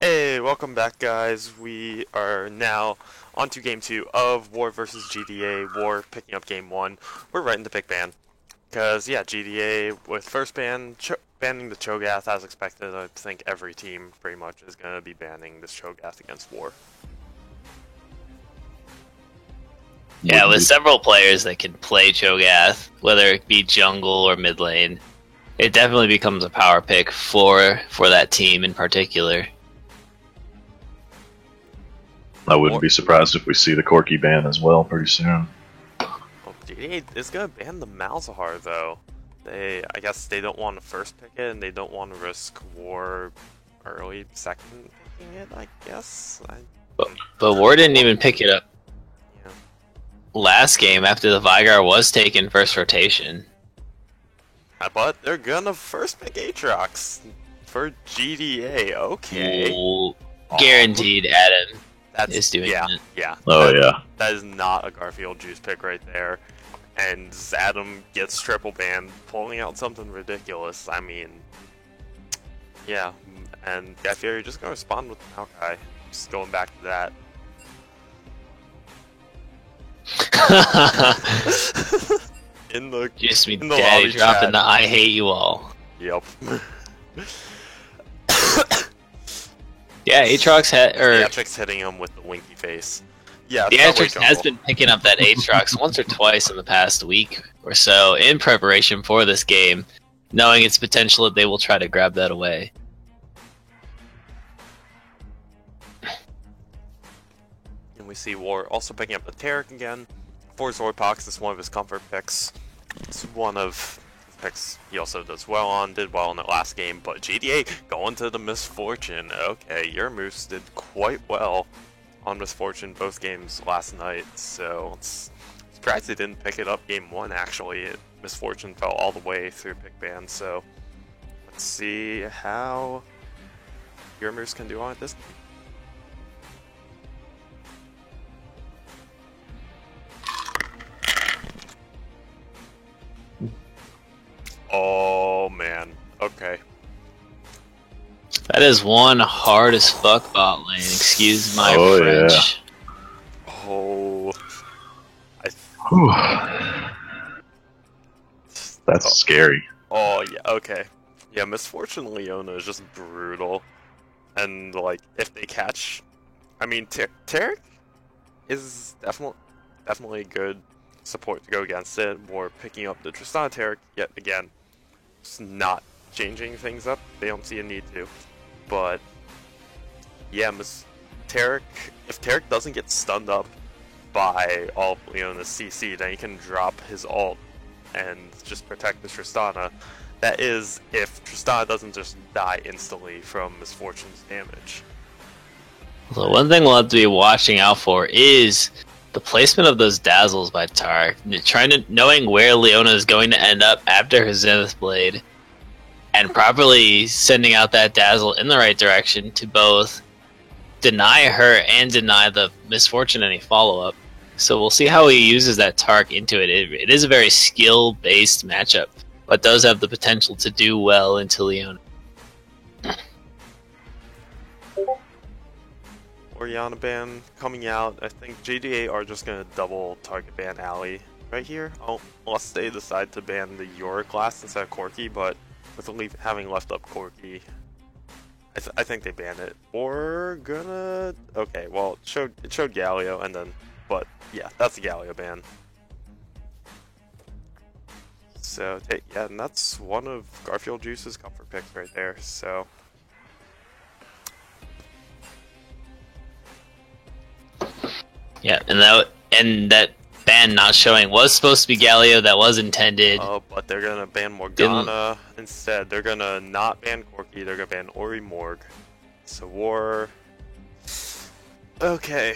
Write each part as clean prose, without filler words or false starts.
Hey, welcome back, guys. We are now on to game two of War versus GTA. War picking up game one. We're right into pick ban. Because, yeah, GTA with first ban, banning the Cho'Gath as expected. I think every team pretty much is going to be banning this Cho'Gath against War. Yeah, Wouldn't with be. several players that can play Cho'Gath, whether it be jungle or mid lane, it definitely becomes a power pick for that team in particular. I wouldn't War, be surprised if we see the Corki ban as well pretty soon. well, GTA is going to ban the Malzahar, though. I guess they don't want to first pick it, and they don't want to risk War early second picking it, I guess. But War didn't even pick it up Yeah. last game after the Vigar was taken first rotation. But they're gonna first pick Aatrox for GTA. Okay. Well, guaranteed Adam That's is doing yeah, it. yeah. Oh yeah, That is not a Garfield juice pick right there. And Adam gets triple banned, pulling out something ridiculous. I mean, yeah. And I feel you're just gonna respond with Maokai. Just going back to that. in the Just me in the daddy lobby dropping chat. the I hate you all. Yep. Yeah, Aatrox Theatrix hitting him with the winky face. Yeah, the Subway Aatrox has Jungle. been picking up that Aatrox once or twice in the past week or so in preparation for this game, knowing its potential that they will try to grab that away. And we see War also picking up the Taric again. For Zorpox, it's one of his comfort picks. It's one of the picks he also does well on, did well in the last game, but GTA going to the Misfortune. Okay, your moves did quite well on Misfortune both games last night, so it's surprised they didn't pick it up game one actually. Misfortune fell all the way through pick ban, so let's see how your moves can do on it this game. Oh man. Okay. That is one hard as fuck bot lane. Excuse my Oh, French. Oh. I. Whew. That's Oh, scary. oh yeah. Okay. Yeah. Misfortune Leona is just brutal, and like if they catch, I mean, Taric is definitely good support to go against it. Or picking up the Tristana Taric yet again, just not changing things up. They don't see a need to. But yeah, Taric. If Taric doesn't get stunned up by all of Leona's CC, then he can drop his ult and just protect the Tristana. That is, if Tristana doesn't just die instantly from Misfortune's damage. So one thing we'll have to be watching out for is the placement of those dazzles by Tark. Knowing where Leona is going to end up after her Zenith Blade, and properly sending out that dazzle in the right direction to both deny her and deny the Misfortune any follow-up. So we'll see how he uses that Tark into it. It is a very skill-based matchup, but does have the potential to do well into Leona. Orianna ban coming out. I think JDA are just going to double target ban Ali right here. Unless they decide to ban the Yorick class instead of Corki, but with having left up Corki, I think they banned it. Or gonna... Okay, well, it showed Galio, and then... But, yeah, that's the Galio ban. So, yeah, and that's one of Garfield Juice's comfort picks right there, so... Yeah, and that ban not showing was supposed to be Galio. That was intended. But they're gonna ban Morgana instead. They're gonna not ban Corki, they're gonna ban Ori Morg. So War... Okay.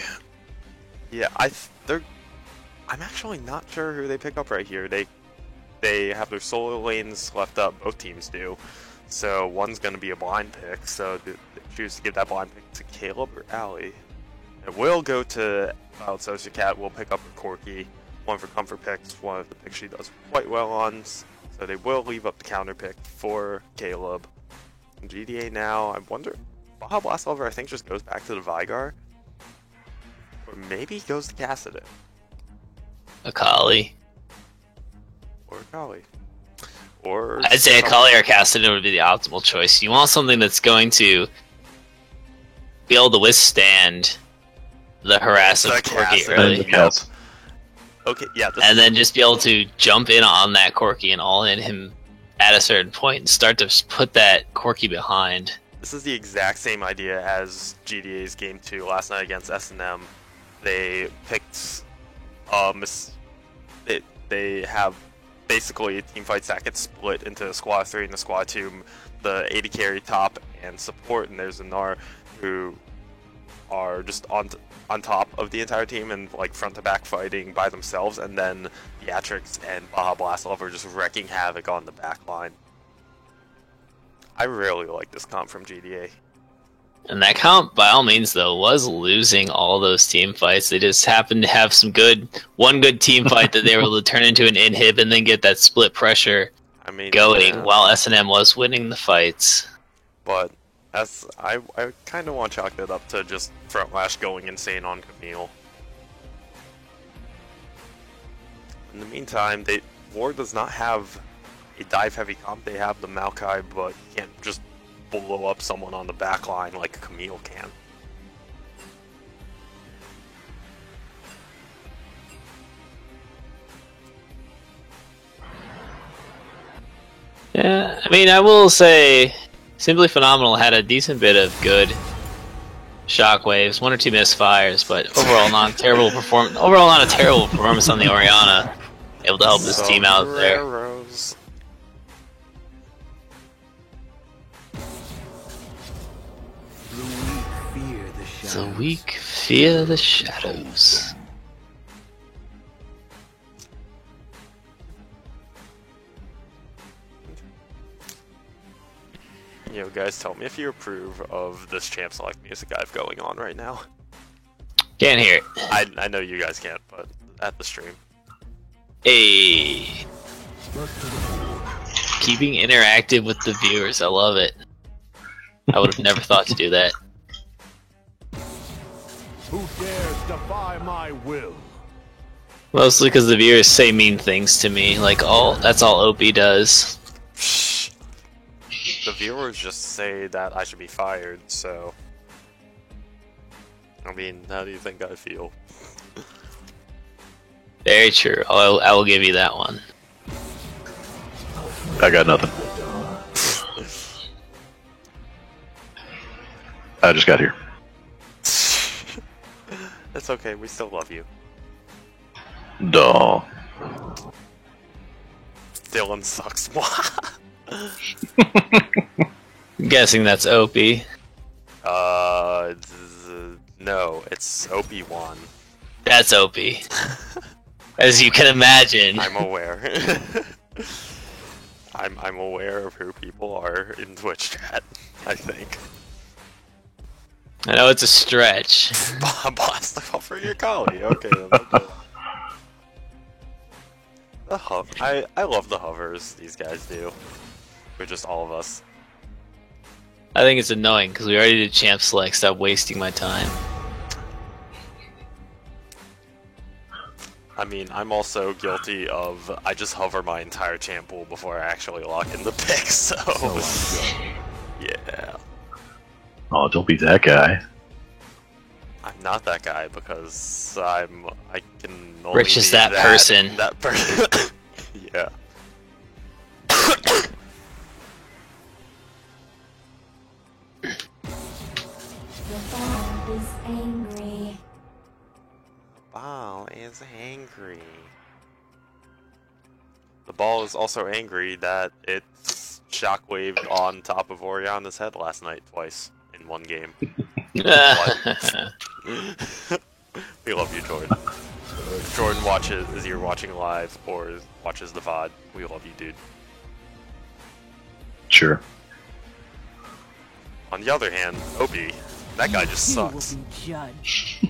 Yeah, I'm actually not sure who they pick up right here. They have their solo lanes left up, both teams do. So one's gonna be a blind pick, so they choose to give that blind pick to Caleb or Ali. It will go to Socia Cat, will pick up a Corki, one for comfort picks, one of the picks she does quite well on, so they will leave up the counter pick for Caleb. GDA now, I wonder, Baja Blast Lover, I think, just goes back to the Vigar. Or maybe goes to Kassadin. Akali. Or Akali. Or I'd say Akali or Kassadin would be the optimal choice. You want something that's going to be able to withstand the harass of Corki Kassadin. early. And the Kels. Okay, yeah. And then just be able to jump in on that Corki and all in him at a certain point and start to put that Corki behind. This is the exact same idea as GDA's Game 2 last night against S&M. They picked... They have basically team fights that get split into Squad 3 and the Squad 2, the AD carry top and support, and there's Anar who are just on top of the entire team and like front to back fighting by themselves, and then Beatrix and Baja Blast Lover just wrecking havoc on the back line. I really like this comp from GDA. And that comp, by all means, though, was losing all those team fights. They just happened to have one good team fight that they were able to turn into an inhib and then get that split pressure going while S&M was winning the fights. But as I kind of want to chalk that up to just Frontlash going insane on Camille. In the meantime, War does not have a dive-heavy comp. They have the Maokai, but you can't just blow up someone on the back line like Camille can. Yeah, I mean, I will say, Simply Phenomenal had a decent bit of good shockwaves, one or two misfires, but overall not a terrible performance. Overall, not a terrible performance on the Orianna. Able to help this team out there. The weak fear the shadows. Yo, guys, tell me if you approve of this champ select music I have going on right now. Can't hear it. I know you guys can't, but at the stream. Hey. Keeping interactive with the viewers, I love it. I would have never thought to do that. Who dares defy my will? Mostly because the viewers say mean things to me, like that's all OP does. The viewers just say that I should be fired, so... I mean, how do you think I feel? Very true. I will give you that one. I got nothing. I just got here. It's okay, we still love you. Duh. Dylan sucks. I'm guessing that's OP. No, it's OP1. That's OP. As you can imagine. I'm aware. I'm aware of who people are in Twitch chat, I think. I know it's a stretch. Blast off for your collie. Okay, then. The hover. I love the hovers these guys do. We're just all of us. I think it's annoying because we already did champ select. Stop wasting my time. I mean, I'm also guilty of I just hover my entire champ pool before I actually lock in the pick. So yeah. Oh, don't be that guy. I'm not that guy because I can only Rich is be that person. That person. Yeah. The ball is angry. Ball is angry. The ball is also angry that it's shockwaved on top of Oriana's head last night twice in one game. We love you, Jordan. Jordan watches, is either watching live or watches the VOD. We love you, dude. Sure. On the other hand, Obi, that guy just sucks. You will be judged.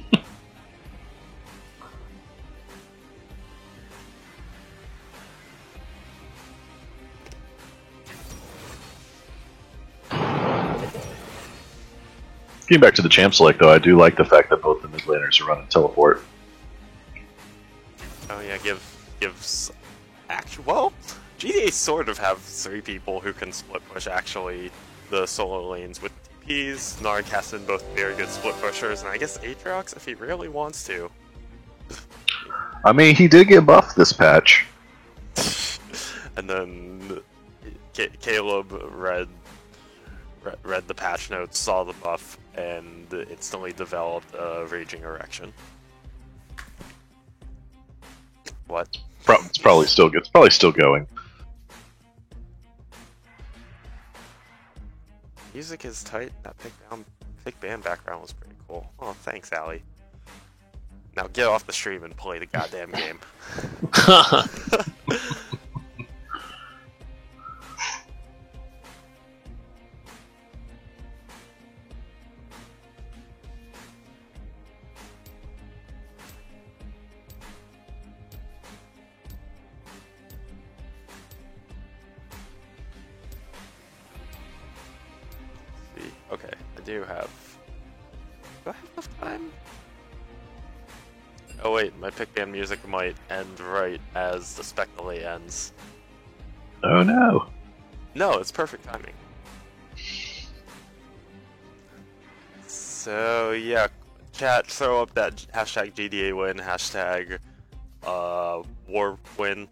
Getting back to the champ select, though, I do like the fact that both the mid laners are running teleport. Oh yeah, gives actual. Well, GTA sort of have 3 people who can split push actually the solo lanes with TPs. Nard, Cassin, both very good split pushers, and I guess Aatrox if he really wants to. I mean, he did get buffed this patch. And then Caleb read the patch notes, saw the buff, and instantly developed a raging erection. What? It's probably still good. It's probably still going. Music is tight. That pick band background was pretty cool. Oh, thanks, Allie. Now get off the stream and play the goddamn game. Okay, I do have... Do I have enough time? Oh wait, my pick band music might end right as the spec delay ends. Oh no. No, it's perfect timing. So yeah, chat, throw up that hashtag GDA win, hashtag war win,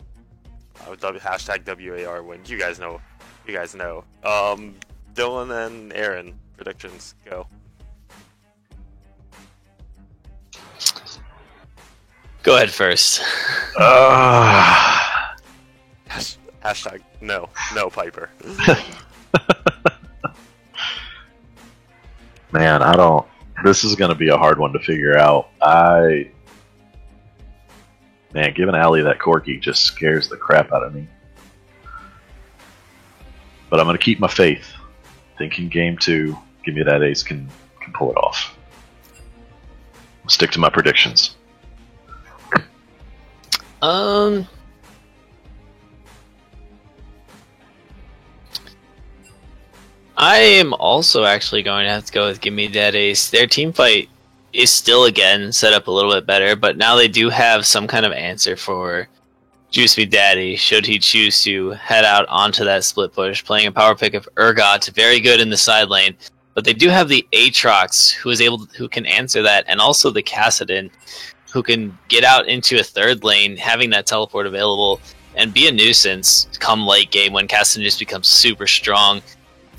hashtag WAR win. You guys know. You guys know. Dylan and Aaron, predictions, go. Go ahead first. Hashtag no Piper. Man, I don't. This is going to be a hard one to figure out. Man, giving Allie that Corki just scares the crap out of me. But I'm going to keep my faith. Thinking game 2, give me that ace can pull it off. I'll stick to my predictions. I am also actually going to have to go with Gimme That Ace. Their team fight is still, again, set up a little bit better, but now they do have some kind of answer for Juice Me Daddy, should he choose to head out onto that split push, playing a power pick of Urgot, very good in the side lane. But they do have the Aatrox, who can answer that, and also the Kassadin, who can get out into a third lane, having that teleport available, and be a nuisance come late game when Kassadin just becomes super strong.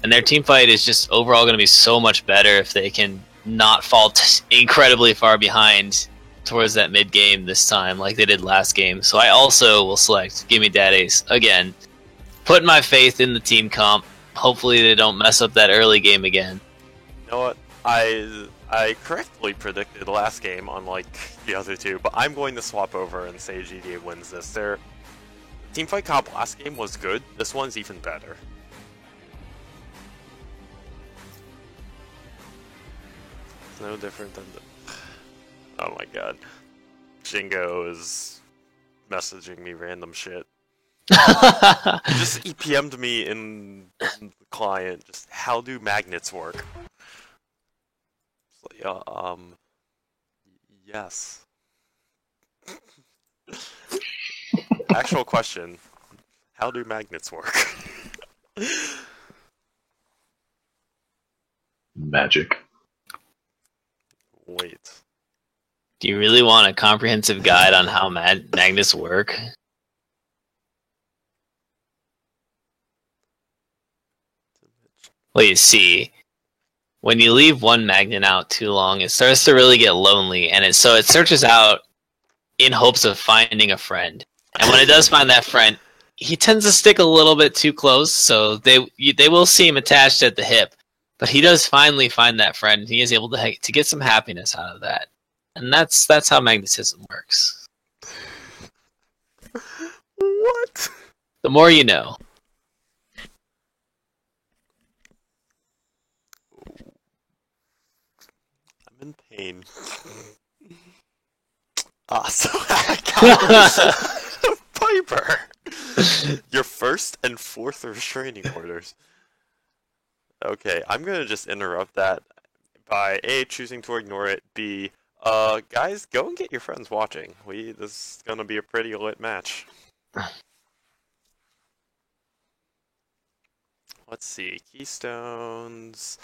And their team fight is just overall going to be so much better if they can not fall incredibly far behind towards that mid game this time like they did last game. So I also will select Gimme That Ace again. Putting my faith in the team comp. Hopefully they don't mess up that early game again. You know what? I correctly predicted last game, unlike the other two, but I'm going to swap over and say GTA wins this. Their teamfight comp last game was good. This one's even better. It's no different than the... Oh my god. Shingo is messaging me random shit. He just EPM'd me in the client. Just, how do magnets work? Yes. Actual question. How do magnets work? Magic. Wait. Do you really want a comprehensive guide on how magnets work? Well, you see, when you leave one magnet out too long, it starts to really get lonely, and it searches out in hopes of finding a friend. And when it does find that friend, he tends to stick a little bit too close, so they will seem attached at the hip. But he does finally find that friend, and he is able to get some happiness out of that. And that's how magnetism works. What? The more you know. I'm in pain. So I got Piper. Your first and fourth restraining orders. Okay, I'm gonna just interrupt that by A, choosing to ignore it, B, guys, go and get your friends watching. This is gonna be a pretty lit match. Let's see, Keystones,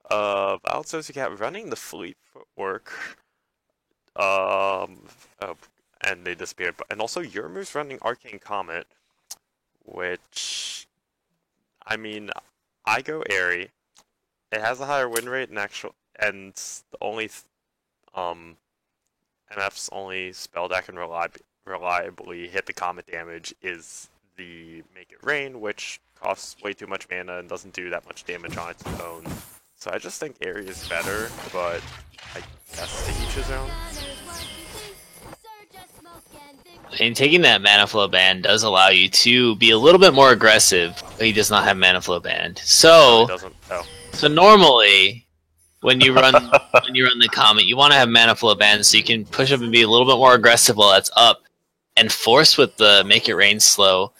Wild Sociocat running the fleet footwork, and they disappeared, and also Yorumu's running Arcane Comet, which, I mean, I go Airy. It has a higher win rate and the only MF's only spell that can reliably hit the comet damage is the Make It Rain, which costs way too much mana and doesn't do that much damage on its own. So I just think Airy is better, but I guess to each his own. And taking that mana flow band does allow you to be a little bit more aggressive. He does not have mana flow band, so so normally when you run the comet, you want to have mana flow band so you can push up and be a little bit more aggressive while that's up, and force with the Make It Rain slow,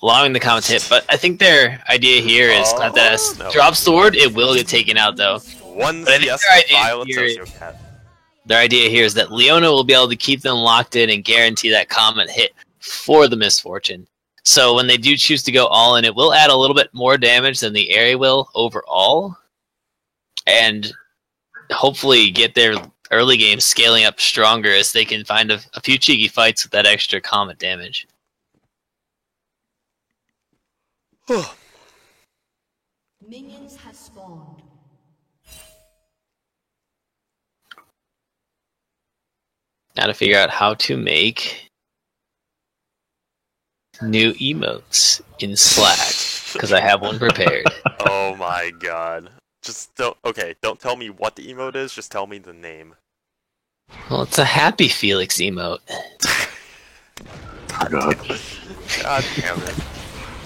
allowing the comet to hit. But I think their idea here is that as drops the ward, it will get taken out though. One CS Violent Sociocat. Their idea here is that Leona will be able to keep them locked in and guarantee that comet hit for the Misfortune. So when they do choose to go all in, it will add a little bit more damage than the Airy will overall, and hopefully get their early game scaling up stronger as they can find a few cheeky fights with that extra comet damage. Minions have spawned. Now to figure out how to make new emotes in Slack, because I have one prepared. Oh my god. Just don't tell me what the emote is, just tell me the name. Well, it's a Happy Felix emote. God damn it.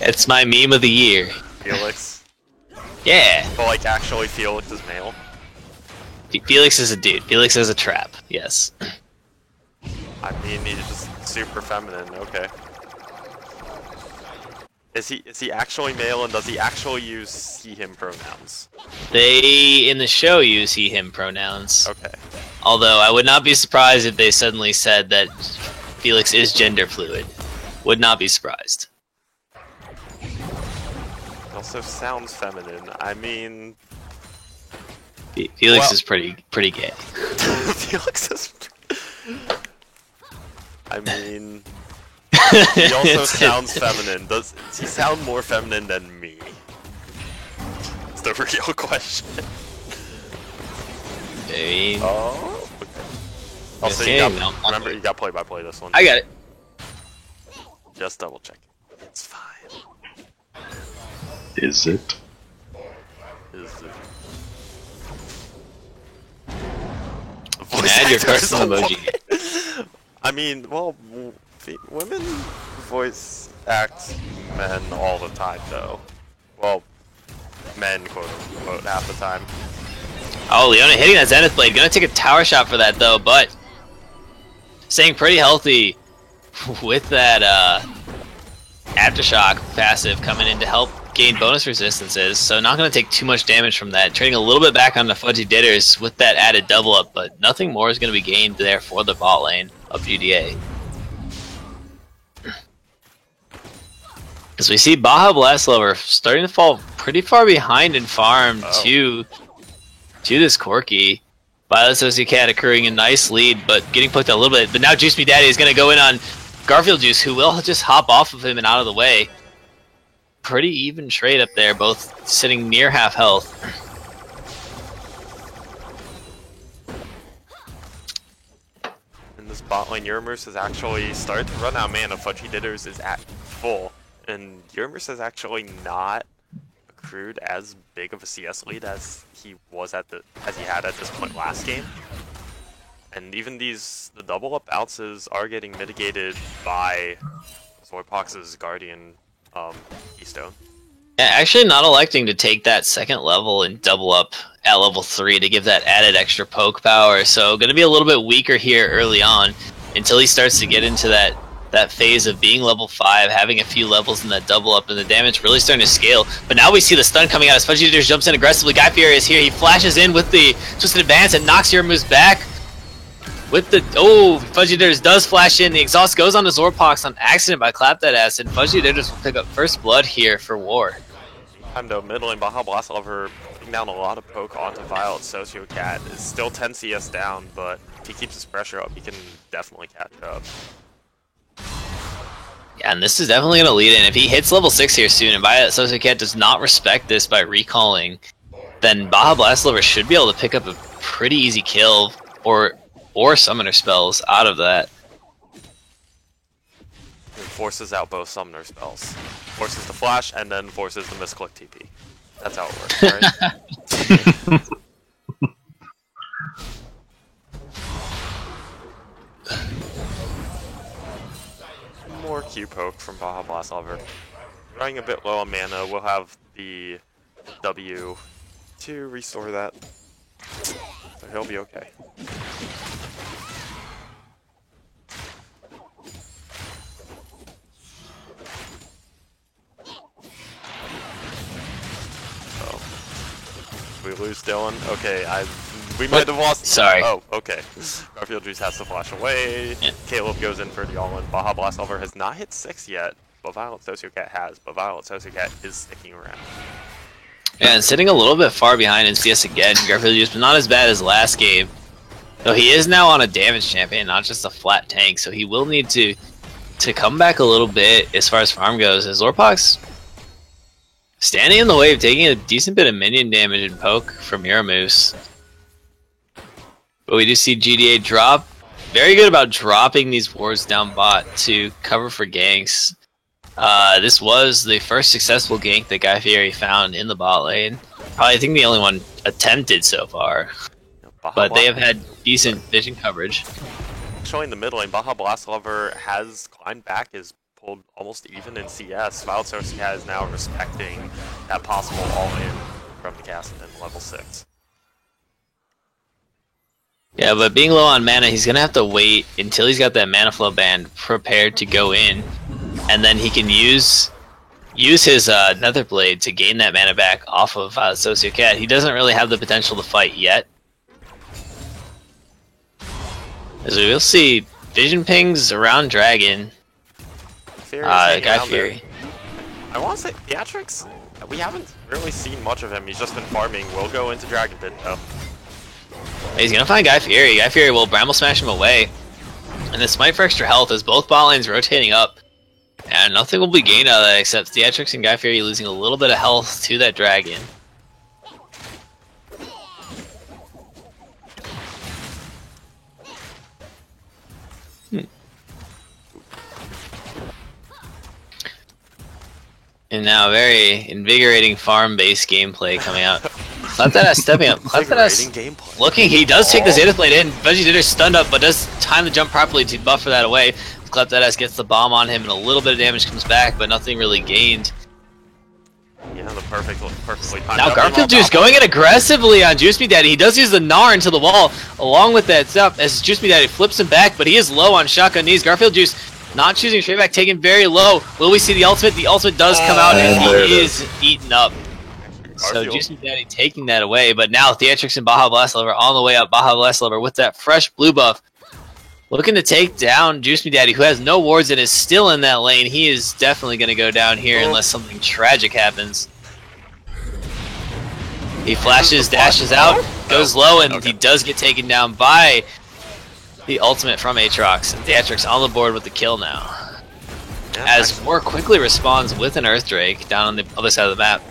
It's my meme of the year. Felix? Yeah. But like actually Felix is male? Felix is a dude. Felix is a trap, yes. I mean, he's just super feminine, okay. Is he actually male, and does he actually use he/him pronouns? They, in the show, use he/him pronouns. Okay. Although, I would not be surprised if they suddenly said that Felix is gender fluid. Would not be surprised. It also sounds feminine. I mean... Felix is pretty gay. Felix is... I mean... He also sounds feminine. Does he sound more feminine than me? It's the real question. I mean... Oh, okay. Also, remember, you got play-by-play this one. I got it. Just double check. It's fine. Is it? Is it? Add your personal emoji. I mean, well, women voice act men all the time, though. Well, men, quote unquote, half the time. Oh, Leona hitting that Zenith Blade. Gonna take a tower shot for that, though, but staying pretty healthy with that Aftershock passive coming in to help gain bonus resistances, so not going to take too much damage from that. Trading a little bit back on the Fudgy Ditters with that added double up, but nothing more is going to be gained there for the bot lane of UDA. As we see Baja Blast Lover starting to fall pretty far behind in farm to this Corki. Violet Sociocat accruing a nice lead, but getting poked out a little bit. But now Juice Me Daddy is going to go in on Garfield Juice, who will just hop off of him and out of the way. Pretty even trade up there, both sitting near half health. In this bot lane, Yorumus has actually started to run out of mana. Fudgy Ditters is at full, and Yorumus has actually not accrued as big of a CS lead as he had at this point last game. And even the double up bounces are getting mitigated by Zorpox's Guardian Keystone. Actually not electing to take that second level and double up at level 3 to give that added extra poke power, so going to be a little bit weaker here early on until he starts to get into that that phase of being level 5, having a few levels in that double up, and the damage really starting to scale. But now we see the stun coming out as Fudgy Ditters jumps in aggressively. Guy Fieri is here. He flashes in with the Twisted Advance and knocks Yorumu's back. With the Fudgy Ditters does flash in. The exhaust goes on to Zorpox on accident by Clap That Ass, and Fudgy Ditters will pick up first blood here for War. Time though, middle lane, Baja Blast Lover putting down a lot of poke onto Violet. Sociocat is still 10 CS down, but if he keeps his pressure up, he can definitely catch up. Yeah, and this is definitely going to lead in. If he hits level 6 here soon, and Violet Sociocat does not respect this by recalling, then Baja Blast Lover should be able to pick up a pretty easy kill, or summoner spells out of that. It forces out both summoner spells. Forces the flash, and then forces the misclick TP. That's how it works, right? More Q poke from Baja Blast Lover. Running a bit low on mana, we'll have the W to restore that. So he'll be okay. We lose Dylan. Okay, we might have lost. Sorry. Oh, okay. Garfield Juice has to flash away. Yeah. Caleb goes in for the all-in. Baja Blast Lover has not hit 6 yet, but Violet Sociocat has. But Violet Sociocat is sticking around. Yeah, and sitting a little bit far behind in CS again. Garfield Juice, but not as bad as last game. Though he is now on a damage champion, not just a flat tank, so he will need to come back a little bit as far as farm goes. As Zorpox standing in the wave, taking a decent bit of minion damage and poke from Yorumus. But we do see GDA drop. Very good about dropping these wards down bot to cover for ganks. This was the first successful gank that Guy Fieri found in the bot lane. Probably I think the only one attempted so far. But they have had decent vision coverage. Showing the mid lane, Baja Blast Lover has climbed back, is pulled almost even in CS. Violet Sociocat is now respecting that possible all-in from the cast in level 6. Yeah, but being low on mana, he's going to have to wait until he's got that mana flow band prepared to go in. And then he can use his Nether Blade to gain that mana back off of Sociocat. He doesn't really have the potential to fight yet. As we will see vision pings around Dragon. Guy Fieri. I want to say Theatrix, we haven't really seen much of him. He's just been farming. We'll go into Dragon Pit though. He's gonna find Guy Fieri. Guy Fieri will Bramble Smash him away. And the Smite for extra health as both bot lanes rotating up. And nothing will be gained out of that except Theatrix and Guy Fieri losing a little bit of health to that Dragon. And now very invigorating farm-based gameplay coming out. Clap That Ass stepping up. Clap That Ass looking. He does take the Zenith Blade in. Fudgy Ditters stunned up, but does time the jump properly to buffer that away. Clap That Ass gets the bomb on him, and a little bit of damage comes back, but nothing really gained. Yeah, the perfectly timed. Now Garfield Juice going in aggressively on Juice Me Daddy. He does use the Gnar into the wall along with that stuff as Juice Me Daddy flips him back, but he is low on shotgun knees. Garfield Juice not choosing straight back, taken very low. Will we see the ultimate? The ultimate does come out, and he is eaten up. So Juice Me Daddy taking that away, but now Theatrix and Baja Blast Lover on the way up. Baja Blast Lover with that fresh blue buff, looking to take down Juice Me Daddy, who has no wards and is still in that lane. He is definitely going to go down here unless something tragic happens. He flashes, dashes out, goes low, and he does get taken down by the ultimate from Aatrox. And Theatrix on the board with the kill now. Yeah, as War quickly responds with an Earth Drake down on the other side of the map.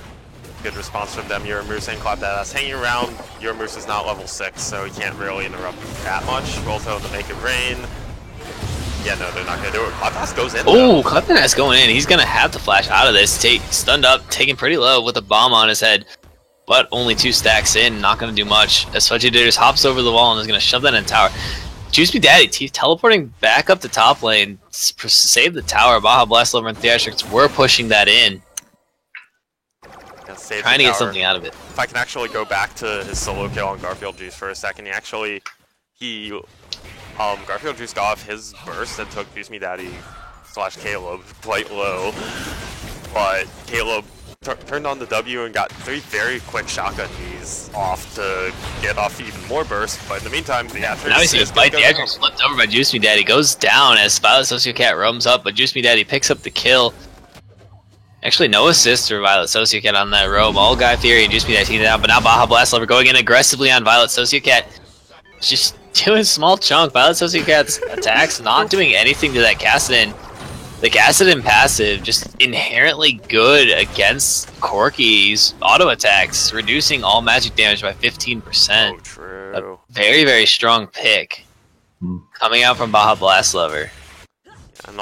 Good response from them. Yorumus and Clap That Ass hanging around. Yorumus is not level 6, so he can't really interrupt that much. Also, to make it rain. Yeah, no, they're not going to do it. Clap That Ass goes in. Oh, Clap That Ass going in. He's going to have to flash out of this. Stunned up, taken pretty low with a bomb on his head. But only 2 stacks in, not going to do much. As Fudgy Ditters hops over the wall and is going to shove that in the tower. Juice Me Daddy teleporting back up the top lane to save the tower. Baja Blast Lover and Theatrix were pushing that in. Trying to get something out of it. If I can actually go back to his solo kill on Garfield Juice for a second, Garfield Juice got off his burst and took Juice Me Daddy slash Caleb quite low, but Caleb turned on the W and got 3 very quick shotgun knees off to get off even more burst, but in the meantime, Theatrix Now we see this fight. Theatrix flipped over by Juice Me Daddy, goes down as Violet Sociocat roams up, but Juice Me Daddy picks up the kill. Actually, no assist for Violet Sociocat on that roam. All Guy Fieri and Juice Me Daddy teamed down, but now Baja Blast Lover going in aggressively on Violet Sociocat. Just doing small chunk. Violet Sociocat's attacks not doing anything to that Kassadin. The Kassadin passive just inherently good against Corki's auto attacks, reducing all magic damage by 15%. Oh, true. A very, very strong pick coming out from Baja Blast Lover. And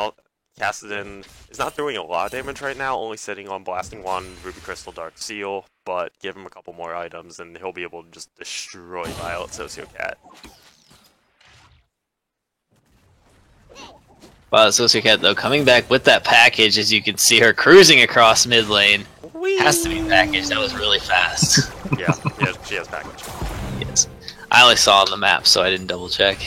Kassadin is not doing a lot of damage right now, only sitting on Blasting Wand, Ruby Crystal, Dark Seal, but give him a couple more items and he'll be able to just destroy Violet Sociocat. Violet Sociocat, though, coming back with that package, as you can see her cruising across mid lane. Has to be packaged, that was really fast. Yeah, she has package. Yes. I only saw on the map, so I didn't double check.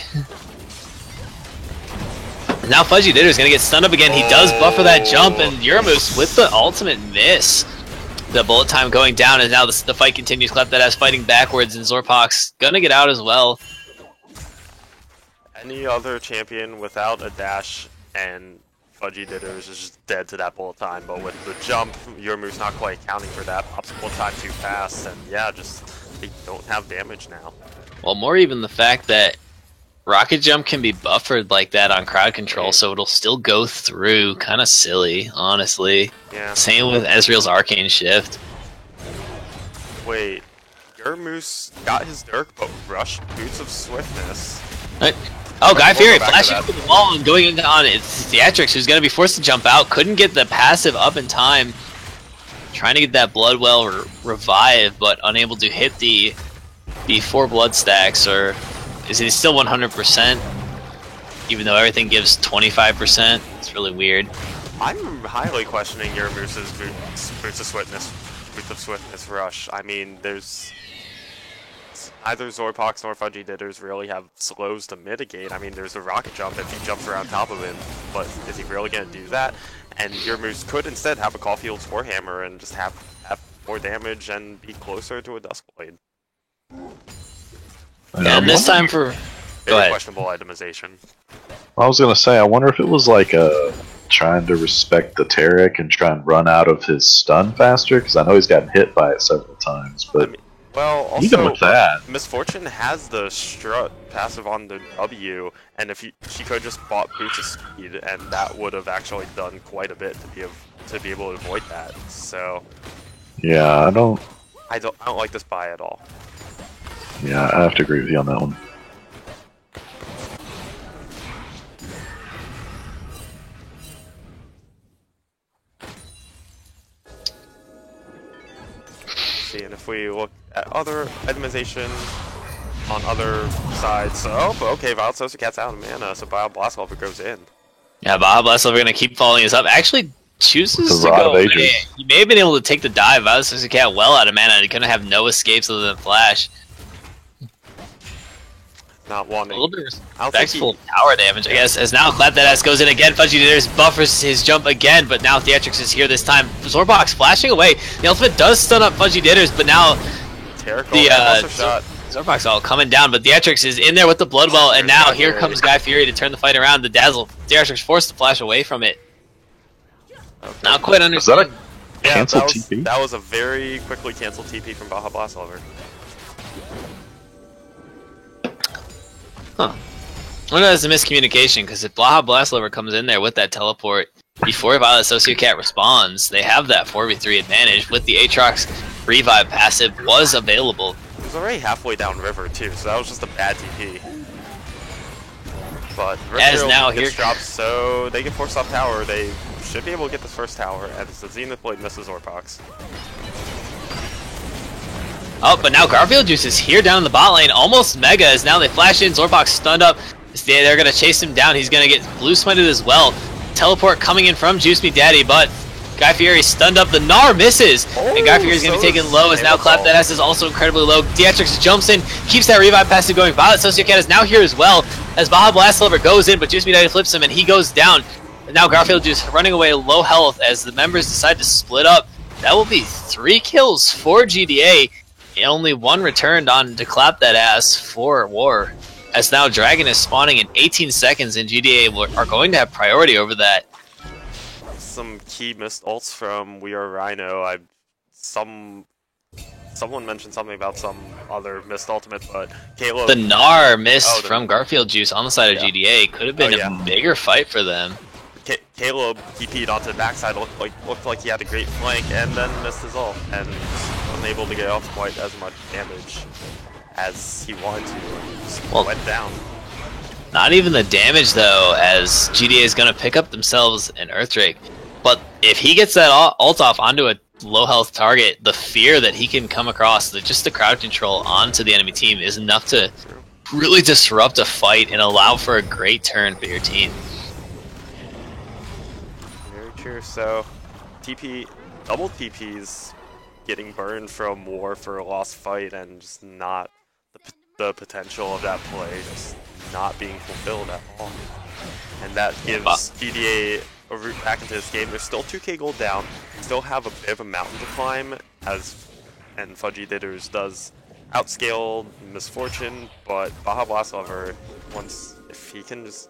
Now Fudgy Ditter's gonna get stunned up again. He does buffer that jump, and Uramoose with the ultimate miss. The bullet time going down, and now the fight continues. Clap that ass fighting backwards, and Zorpak's gonna get out as well. Any other champion without a dash and Fudgy Ditters is just dead to that bullet time, but with the jump, Uramoose not quite accounting for that. Pops bullet time too fast, and yeah, just they don't have damage now. Well, more even the fact that Rocket Jump can be buffered like that on crowd control, so it'll still go through. Kind of silly, honestly. Yeah. Same with Ezreal's Arcane Shift. Wait, Uramoose got his Dirk, but rushed Boots of Swiftness. Oh, Guy Fieri back to flashing that. over the wall and going into on it's Theatrix, who's going to be forced to jump out. Couldn't get the passive up in time. Trying to get that Bloodwell revive, but unable to hit the 4 blood stacks. Or is he still 100%? Even though everything gives 25%. It's really weird. I'm highly questioning Uramoose's Boots of Swiftness rush. I mean, there's neither Zorpox nor Fudgy Ditters really have slows to mitigate. I mean, there's a rocket jump if he jumps around top of him, but is he really going to do that? And Uramoose could instead have a Caulfield's Warhammer and just have more damage and be closer to a Duskblade. And this time for... Go Very ahead. questionable itemization. I was gonna say, I wonder if it was like trying to respect the Taric and try and run out of his stun faster, because I know he's gotten hit by it several times, but Well, also, even with that, Misfortune has the strut passive on the W, and if she could just bought Boots of Speed, and that would have actually done quite a bit to be able to avoid that. So yeah, I don't like this buy at all. Yeah, I have to agree with you on that one. See, and if we look at other itemization on other sides, oh, okay, Violet Sociocat's out of mana, so Violet Blast Lover goes in. Yeah, Baja Blast Lover going to keep following us up. Actually chooses The to Rod go of Ages. away. He may have been able to take the dive. Violet Sociocat well out of mana. He couldn't have no escapes other than Flash. Not A wanting. little bit I don't think respectful tower damage, I guess. As now Clap That Ass goes in again. Fudgy Ditters buffers his jump again, but now Theatrix is here this time. Zorbox flashing away. The ultimate does stun up Fudgy Ditters, but now Taric the also shot. Zorbox all coming down, but Theatrix is in there with the Bloodwell, and now here comes Guy Fieri to turn the fight around. The Dazzle. Theatrix forced to flash away from it. Okay. Not quite Is that understand. a cancel TP? That was a very quickly canceled TP from Baja Blast Lover. Huh. I wonder if that's a miscommunication, because if Baja Blast Lover comes in there with that teleport before Violet Sociocat responds, they have that 4v3 advantage with the Aatrox revive passive was available. It was already halfway down river too, so that was just a bad TP. But As now gets here- dropped, so they can force off tower. They should be able to get this first tower, and the Zenith Blade misses Orpox. Oh, but now Garfield Juice is here down in the bot lane, almost mega, as now they flash in, Zorbox stunned up. They're going to chase him down, he's going to get blue smited as well. Teleport coming in from Juice Me Daddy, but Guy Fieri stunned up, the Gnar misses, and Guy Fieri's going to be taken low, as now Clap That Ass is also incredibly low. Theatrix jumps in, keeps that revive passive going. Violet Sociocat is now here as well, as Baja Blast Lover goes in, but Juice Me Daddy flips him, and he goes down. And now Garfield just running away low health as the members decide to split up. That will be 3 kills for GDA. And only 1 returned on to clap that ass for War. As now Dragon is spawning in 18 seconds and GDA are going to have priority over that. Some key missed ults from We Are Rhino. Someone mentioned something about some other missed ultimate, but Caleb... The Gnar missed from Garfield Juice on the side of GDA. Could have been a bigger fight for them. Caleb TP'd onto the backside, looked like he had a great flank, and then missed his ult, and wasn't able to get off quite as much damage as he wanted to. Just went down. Not even the damage though, as GDA is going to pick up themselves an Earthdrake. But if he gets that ult off onto a low health target, the fear that he can come across, just the crowd control onto the enemy team is enough to really disrupt a fight and allow for a great turn for your team. Very true. So, double TPs getting burned from War for a lost fight, and just not the potential of that play just not being fulfilled at all. And that gives GDA a route back into this game. They're still 2k gold down, still have a bit of a mountain to climb, and Fudgy Ditters does outscale Misfortune, but Baja Blast Lover, if he can just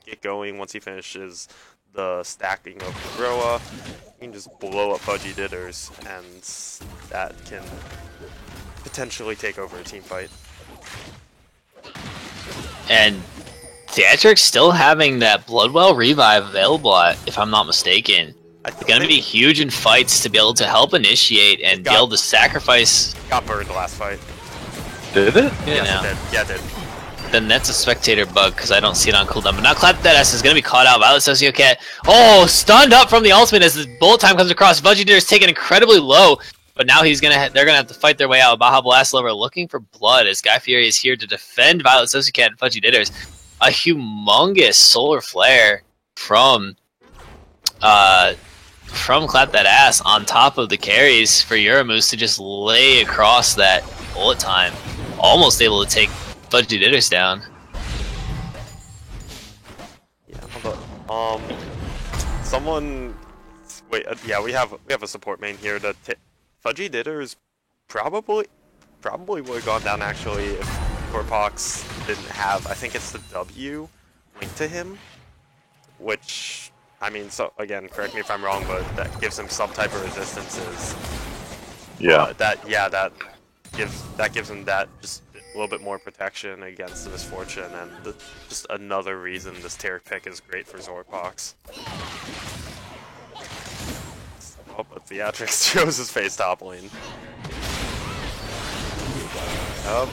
get going once he finishes the stacking of the Groa, he can just blow up Fudgy Ditters, and that can potentially take over a team fight. And Theatrix still having that Bloodwell revive available, if I'm not mistaken. It's going to be huge in fights to be able to help initiate and be able to sacrifice. Got burned the last fight. Did it? Yes, it did. Yeah, it did. Then that's a spectator bug because I don't see it on cooldown. But now Clap That Ass is going to be caught out. Violet Sociocat. Oh, stunned up from the ultimate as the bullet time comes across. Vegetator is taken incredibly low. But now they're gonna have to fight their way out. Baja Blast Lover looking for blood as Guy Fieri is here to defend Violet Sociocat and Fudgy Ditters. A humongous solar flare from Clap That Ass on top of the carries for Euromoose to just lay across that bullet time. Almost able to take Fudgy Ditters down. Yeah, someone wait, yeah, we have a support main here to Fudgy Ditters probably would have gone down actually if Corpox didn't have, I think it's the W linked to him, which, I mean, so again, correct me if I'm wrong, but that gives him some type of resistances. Yeah. That gives him that just a little bit more protection against the Misfortune, and just another reason this Taric pick is great for Zorpox. Oh, but Theatrix shows his face top lane. Now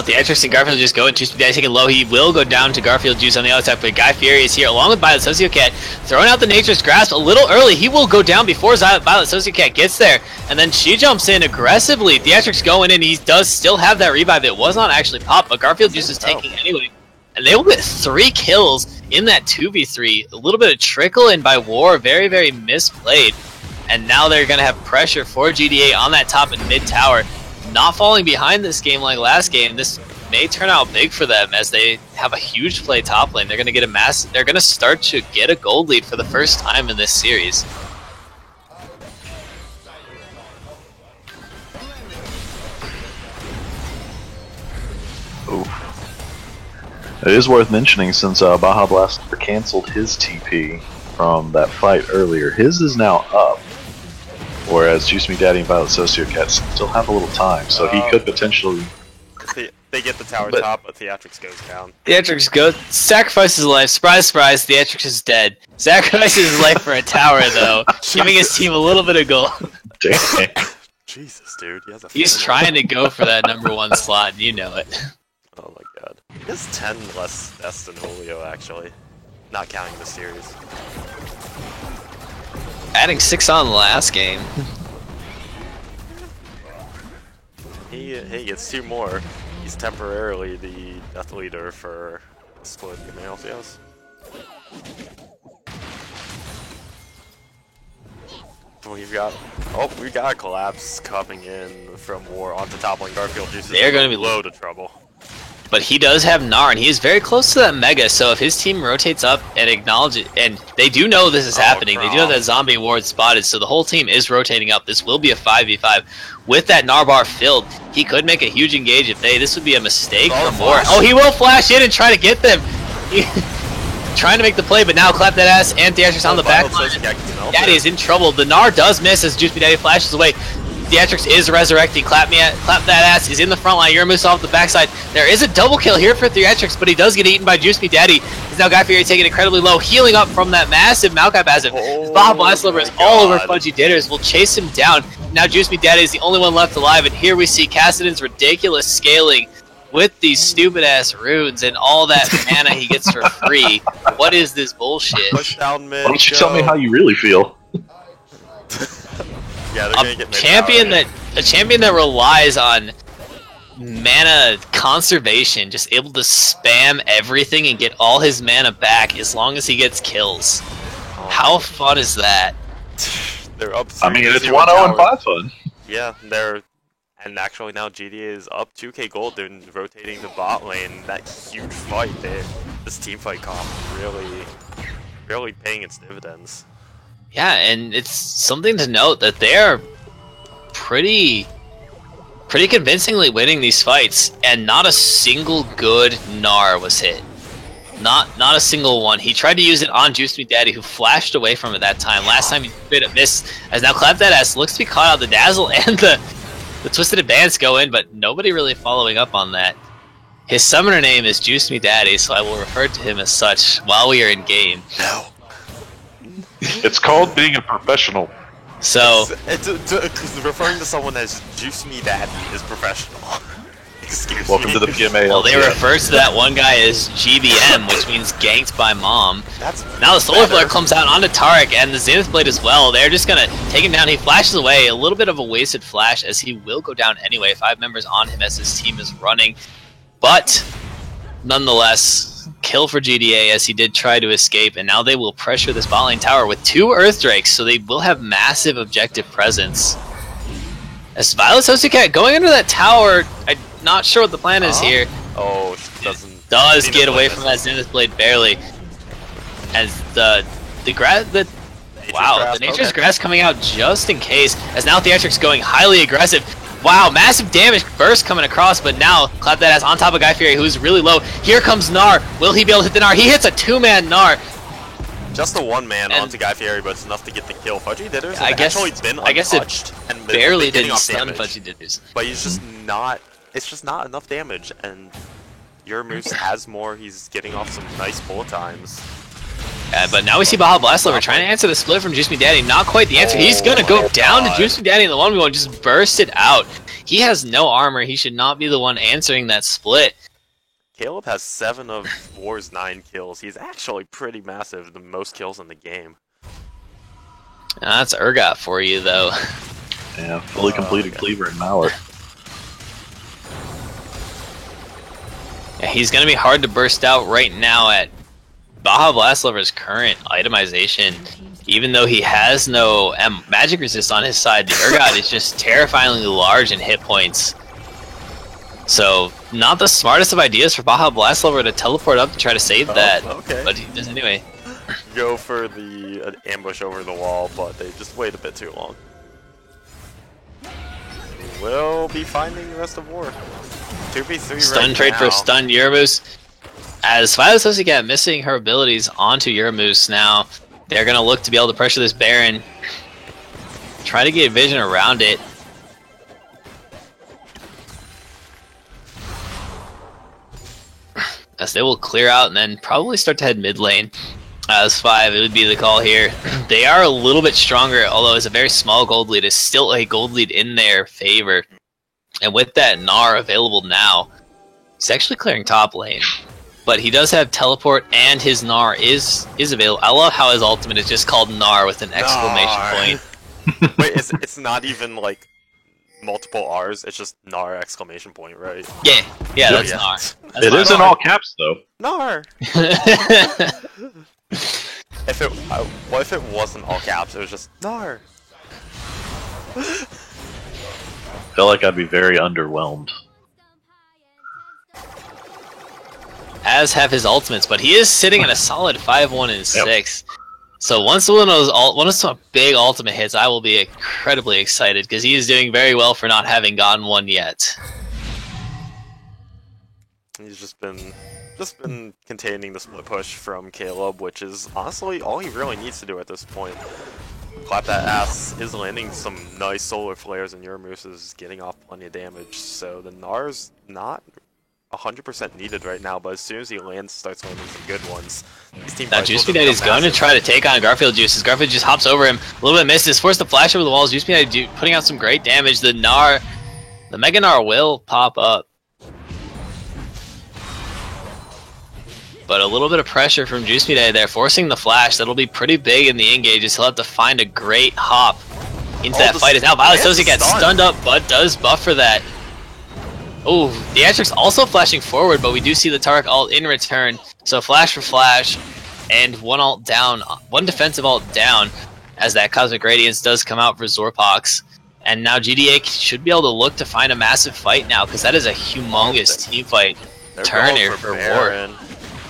Theatrix and Garfield just go into speed taking low. He will go down to Garfield Juice on the outside, but Guy Fieri is here along with Violet Sociocat, throwing out the Nature's Grasp a little early. He will go down before Violet Sociocat gets there, and then she jumps in aggressively. Theatrix going in, he does still have that revive. It was not actually popped, but Garfield Juice is tanking anyway. And they will get 3 kills in that 2v3. A little bit of trickle in by War, very, very misplayed. And now they're going to have pressure for GDA on that top and mid tower. Not falling behind this game like last game. This may turn out big for them as they have a huge play top lane. They're going to get they're going to start to get a gold lead for the first time in this series. Ooh. It is worth mentioning, since Baja Blaster canceled his TP from that fight earlier, his is now up. Whereas Juice Me Daddy and Violet Sociocat still have a little time, so he could potentially... They get the tower top, but Theatrix goes down. Theatrix goes, sacrifices his life. Surprise, surprise, Theatrix is dead. Sacrifices his life for a tower, though, giving his team a little bit of gold. Dang. Jesus, dude. He's trying to go for that #1 slot, and you know it. Oh my god. He has 10 less deaths than Julio, actually. Not counting the series. Adding 6 on the last game. He gets 2 more. He's temporarily the death leader for Split Emails, yes. We got a collapse coming in from War onto top lane. Garfield Juice is They're going to be low to trouble. But he does have Gnar, and he is very close to that Mega, so if his team rotates up and acknowledges, and they do know this is happening, they do know that zombie ward spotted, so the whole team is rotating up. This will be a 5v5. With that Gnar bar filled, he could make a huge engage if this would be a mistake from War. Oh, he will flash in and try to get them! Trying to make the play, but now Clap That Ass and Theatrix on the back line. Daddy is in trouble. The Gnar does miss as Juice Me Daddy flashes away. Theatrix is resurrecting. Clap That Ass is in the front line. Yorumus off the backside. There is a double kill here for Theatrix, but he does get eaten by Juice Me Daddy. He's now Guy Fieri taking incredibly low, healing up from that massive Maokai Passive. Baja Blast Liver is all over Fudgy Ditters. Will chase him down. Now Juice Me Daddy is the only one left alive, and here we see Kassadin's ridiculous scaling with these stupid ass runes and all that mana he gets for free. What is this bullshit? Push down mid. Why don't you tell me how you really feel? Yeah, they're gonna get mid a champion that relies on mana conservation, just able to spam everything and get all his mana back as long as he gets kills. How fun is that? They're up. I mean, it's 1-0 and 5 fun. Yeah, and actually now GTA is up 2k gold. They're rotating the bot lane. That huge fight there. This team fight comp really paying its dividends. Yeah, and it's something to note that they're pretty convincingly winning these fights, and not a single good Gnar was hit. Not a single one. He tried to use it on Juice Me Daddy, who flashed away from it that time. Last time he did a miss, as now Clap That Ass looks to be caught out. The Dazzle and the Twisted Advance go in, but nobody really following up on that. His summoner name is Juice Me Daddy, so I will refer to him as such while we are in game. No. It's called being a professional. So, It's referring to someone as Juice Me Daddy is professional. Excuse Welcome me. to the PMA. well, they refer to that one guy as GBM, which means ganked by mom. That's Now the Solar better. Flare comes out onto Tarek and the Zenith Blade as well. They're just gonna take him down. He flashes away. A little bit of a wasted flash as he will go down anyway. 5 members on him as his team is running. But, nonetheless, kill for GDA as he did try to escape. And now they will pressure this bot lane tower with 2 Earth Drakes. So they will have massive objective presence. As Violet Sociocat going under that tower, I'm not sure what the plan is here. Oh, she doesn't. Does Zenith get away Blade from that Zenith Blade barely. As the Nature's Grass coming out just in case. As now Theatrix going highly aggressive. Wow, massive damage burst coming across, but now Clap That Ass on top of Guy Fieri, who's really low. Here comes Gnar. Will he be able to hit the Gnar? He hits a 2-man Gnar. Just a 1-man onto Guy Fieri, but it's enough to get the kill. Fudgy Ditters I guess been it untouched and barely getting didn't off stun damage. Fudgy Ditters. But he's just not. It's just not enough damage, and Yorumus has more. He's getting off some nice bullet times. But now we see Baja Blast Lover trying to answer the split from Juice Me Daddy. Not quite the answer. He's gonna go down to Juice Me Daddy in the 1v1, just burst it out. He has no armor. He should not be the one answering that split. Caleb has 7 of War's 9 kills. He's actually pretty massive, the most kills in the game. That's Urgot for you, though. Yeah, fully completed Cleaver and Mallet. Yeah, he's going to be hard to burst out right now at Baja Blast Lover's current itemization. Even though he has no magic resist on his side, the Urgot is just terrifyingly large in hit points. So, not the smartest of ideas for Baja Blast Lover to teleport up to try to save that. Okay. But he does anyway. Go for the ambush over the wall, but they just wait a bit too long. We'll be finding the rest of War. 2v3 Stun right trade now. for stunned Yorumus. As Violet Sociocat missing her abilities onto Yorumus now, they're going to look to be able to pressure this Baron. Try to get vision around it. As they will clear out and then probably start to head mid lane. As 5, it would be the call here. They are a little bit stronger, although it's a very small gold lead. It's still a gold lead in their favor. And with that Gnar available now, he's actually clearing top lane. But he does have teleport and his Gnar is available. I love how his ultimate is just called Gnar with an exclamation point. Wait, it's not even like multiple R's, it's just Gnar exclamation point, right? Yeah, that's Gnar. That's It is in all caps, though. Gnar! What if it wasn't all caps? It was just Gnar. Feel like I'd be very underwhelmed. as have his ultimates, but he is sitting at a solid 5-1 and 6. So once one of those big ultimate hits, I will be incredibly excited because he is doing very well for not having gotten one yet. He's just been containing the split push from Caleb, which is honestly all he really needs to do at this point. Clap that ass is landing some nice solar flares, and Yuramoose is getting off plenty of damage. So the Gnar's not 100% needed right now, but as soon as he starts landing some good ones. Now Juice Daddy is going to try to take on Garfield Juice. As Garfield just hops over him, a little bit misses, forced to flash over the walls. Juice Daddy putting out some great damage. The Mega Gnar will pop up. But a little bit of pressure from Juice Daddy there, forcing the flash. That'll be pretty big in the engages. He'll have to find a great hop into that fight. As now Violet Sosi gets stunned up, but does buffer that. Oh, Theatrix also flashing forward, but we do see the Taric ult in return. So flash for flash, and one ult down, one defensive ult down, as that Cosmic Radiance does come out for Zorpox. And now GDA should be able to look to find a massive fight now, because that is a humongous team fight turn here for War.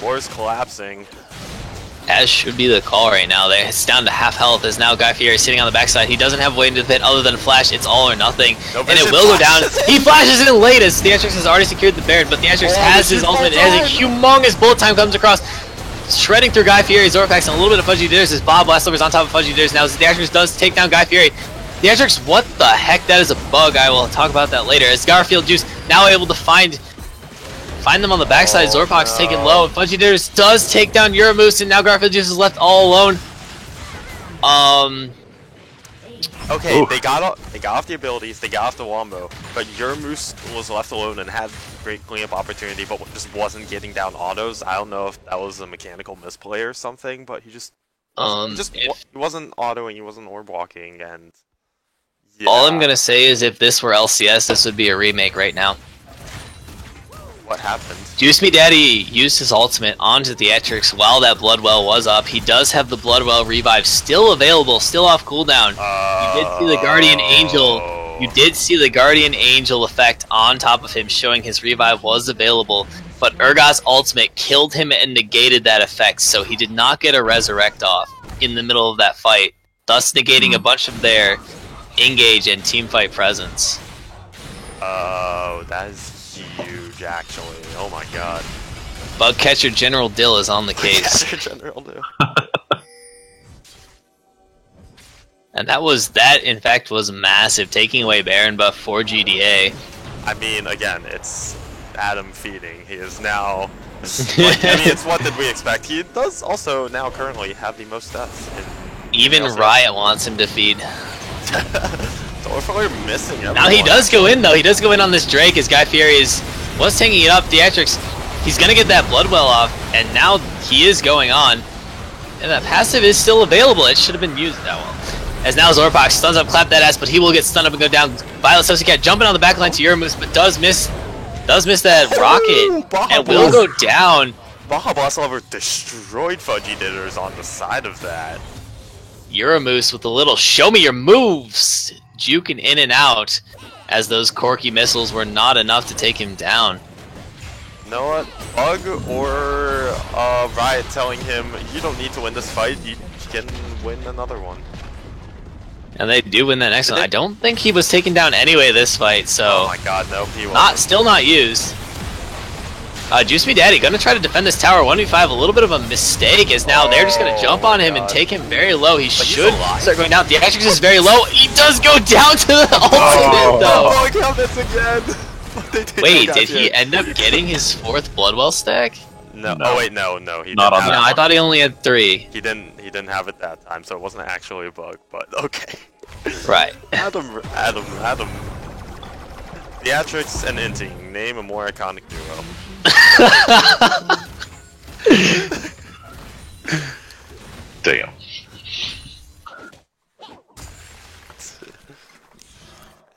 War's collapsing. As should be the call right now. It's down to half health as now Guy Fieri sitting on the backside. He doesn't have a way into the pit other than flash. It's all or nothing. And it will go down. He flashes in late as Theatrix has already secured the Baron, but Theatrix has his ultimate as a humongous bullet time comes across. Shredding through Guy Fieri, Zorpax, and a little bit of Fudgy Ditters as Bob Blastover's on top of Fudgy Ditters now as Theatrix does take down Guy Fieri. Theatrix, what the heck? That is a bug. I will talk about that later. As Garfield Juice now able to find them on the backside. Zorpox taken low. Fudgy Ditters does take down Yuramoose, and now Garfield Juice is left all alone. Okay, they got off the abilities, they got off the Wombo, but Yuramoose was left alone and had great cleanup opportunity, but just wasn't getting down autos. I don't know if that was a mechanical misplay or something, but he wasn't autoing, he wasn't orb walking, and yeah. All I'm gonna say is if this were LCS, this would be a remake right now. What happened? Juice Me Daddy used his ultimate onto Theatrix while that Bloodwell was up. He does have the Bloodwell revive still available, still off cooldown. You did see the Guardian Angel. You did see the Guardian Angel effect on top of him, showing his revive was available. But Urgot's ultimate killed him and negated that effect, so he did not get a resurrect off in the middle of that fight, thus negating a bunch of their engage and teamfight presence. Oh, that is huge, actually. Oh my god. Bug Catcher General Dill is on the case. General Dill. And that in fact was massive, taking away Baron buff for GDA. I mean, again, it's Adam feeding. He is now... it's what did we expect. He does also now currently have the most deaths. Even Riot wants him to feed. Solarflare missing everyone. Now he does go in though. He does go in on this Drake as Guy Fieri was taking it up. Theatrix, he's gonna get that Bloodwell off, and now he is going on. And that passive is still available. It should have been used that well. As now Zorpox stuns up, clap that ass, but he will get stunned up and go down. Violet Socicat jumping on the backline to Yuramoose, but does miss that rocket and will go down. Baja Blast Lover destroyed Fudgy Ditters on the side of that. Yuramoose with a little show me your moves, juking in and out as those Corky missiles were not enough to take him down. You know what? Bug or Riot telling him, you don't need to win this fight, you can win another one. And they do win that next one. I don't think he was taken down anyway this fight, so... Oh my god, no, he wasn't. Still not used. Juice Me Daddy gonna try to defend this tower 1v5, a little bit of a mistake as now they're just gonna jump on him and take him very low. He should start going down. Theatrix is very low. He does go down to the ultimate though. Oh, count this again. Wait, did he end up getting his 4th Bloodwell stack? No. Oh wait, no, he not didn't. on No, I thought he only had 3. He didn't have it that time, so it wasn't actually a bug. But okay. Right. Adam. Theatrix and Inting, name a more iconic duo. Damn.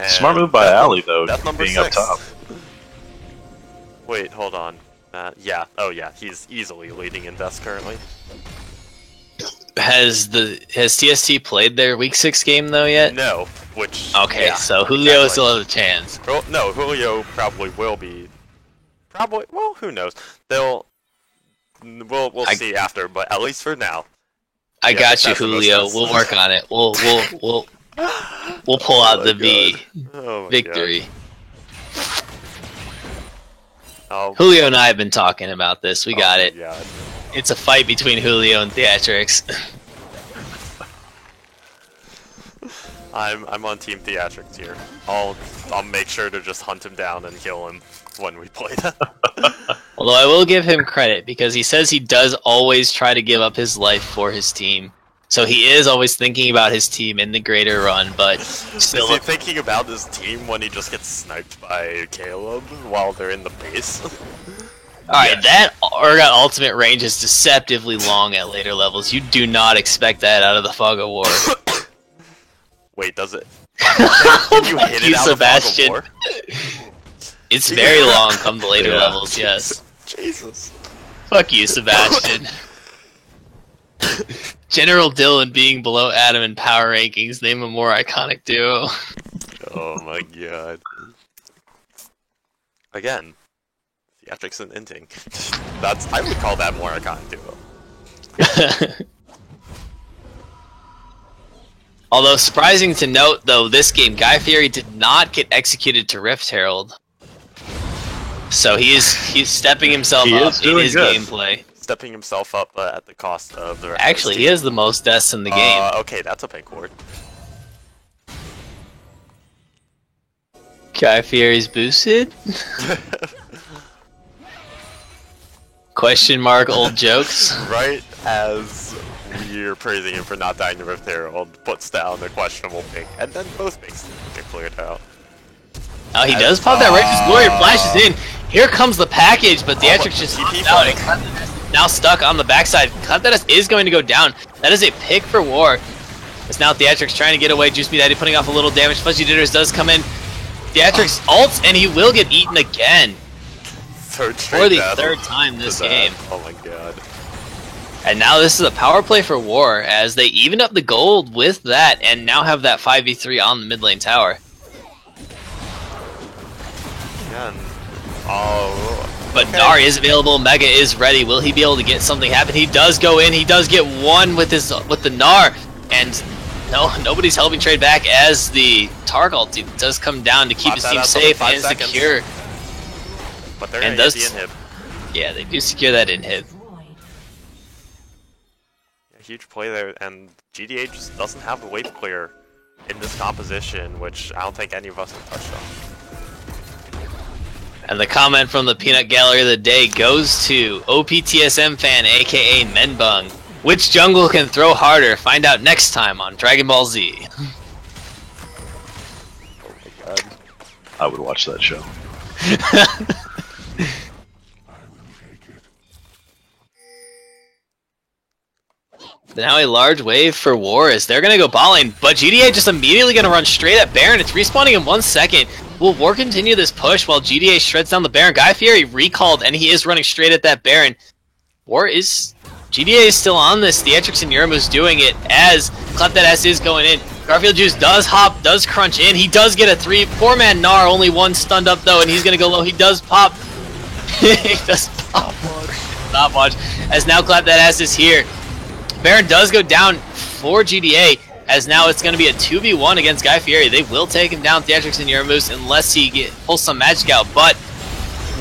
Smart move by Ali though, being 6. Up top. Wait, hold on. Yeah. Oh yeah, he's easily leading in deaths currently. Has TST played their Week 6 game though yet? No. Which. Okay, yeah, so Julio still has a chance. No, Julio probably will be. Probably. Well, who knows? We'll see after, but at least for now. I Yeah, got you, pessimistic. Julio. We'll work on it. We'll pull out my the V Oh my victory. God. Oh, Julio and I have been talking about this. We got it. Yeah. It's a fight between Julio and Theatrix. I'm on Team Theatrix here. I'll make sure to just hunt him down and kill him when we play them. Although I will give him credit because he says he does always try to give up his life for his team. So he is always thinking about his team in the greater run, but still. Is he thinking about his team when he just gets sniped by Caleb while they're in the base? Alright, that Urgot ultimate range is deceptively long at later levels. You do not expect that out of the Fog of War. Wait, does it? Can you hit it out Sebastian. of Fog of War? It's very long come the later Yeah. levels, yes. Jesus. Fuck you, Sebastian. General Dylan being below Adam in power rankings, name a more iconic duo. Oh my god. Again, Theatrix and Inting. I would call that more iconic duo. Although surprising to note, though, this game, Guy Fieri did not get executed to Rift Herald. So he's stepping himself He up is in doing his good. gameplay. Stepping himself up at the cost of the rest of Actually, his he team. has the most deaths in the game. Okay, that's a pink ward. Guy Fieri's boosted? Question mark old jokes? Right as we're praising him for not dying to Rift Herald, puts down the questionable pink, and then both pinks get cleared out. Oh, he does pop that Righteous Glory, flashes in. Here comes the package, but Theatrix just TP hops out. flank. And now stuck on the backside. Clefdetus is going to go down. That is a pick for War. It's now Theatrix trying to get away. Juice Daddy putting off a little damage. Fuzzy Ditters does come in. Theatrix ults, and he will get eaten again. Third straight For the death third time this to that. game. Oh my god. And now this is a power play for War, as they even up the gold with that, and now have that 5v3 on the mid lane tower. Again. Oh. But okay. Gnar is available, Mega is ready. Will he be able to get something happen? He does go in, he does get one with the Gnar, and no, nobody's helping trade back as the Tark ulti does come down to keep his Pop that team out for safe 5 and seconds. secure. But they're And gonna get does- the inhib. Yeah, they do secure that inhib. A huge play there, and GDA just doesn't have the wave clear in this composition, which I don't think any of us have touched on. And the comment from the Peanut Gallery of the day goes to OPTSM fan, aka Menbung. Which jungle can throw harder? Find out next time on Dragon Ball Z. Oh my god. I would watch that show. Now a large wave for War as they're gonna go bot lane, but GDA just immediately gonna run straight at Baron. It's respawning in 1 second. Will War continue this push while GDA shreds down the Baron? Guy Fieri recalled, and he is running straight at that Baron. GDA is still on this. Theatrix and Yurmu's doing it as Clap That Ass is going in. Garfield Juice does hop, does crunch in. He does get a 3. Poor man Gnar, only one stunned up though, and he's gonna go low. He does pop. He does pop. Stopwatch. As now Clap That Ass is here. Baron does go down for GDA, as now it's going to be a 2v1 against Guy Fieri. They will take him down, Theatrix and Yurmus, unless he pulls some magic out. But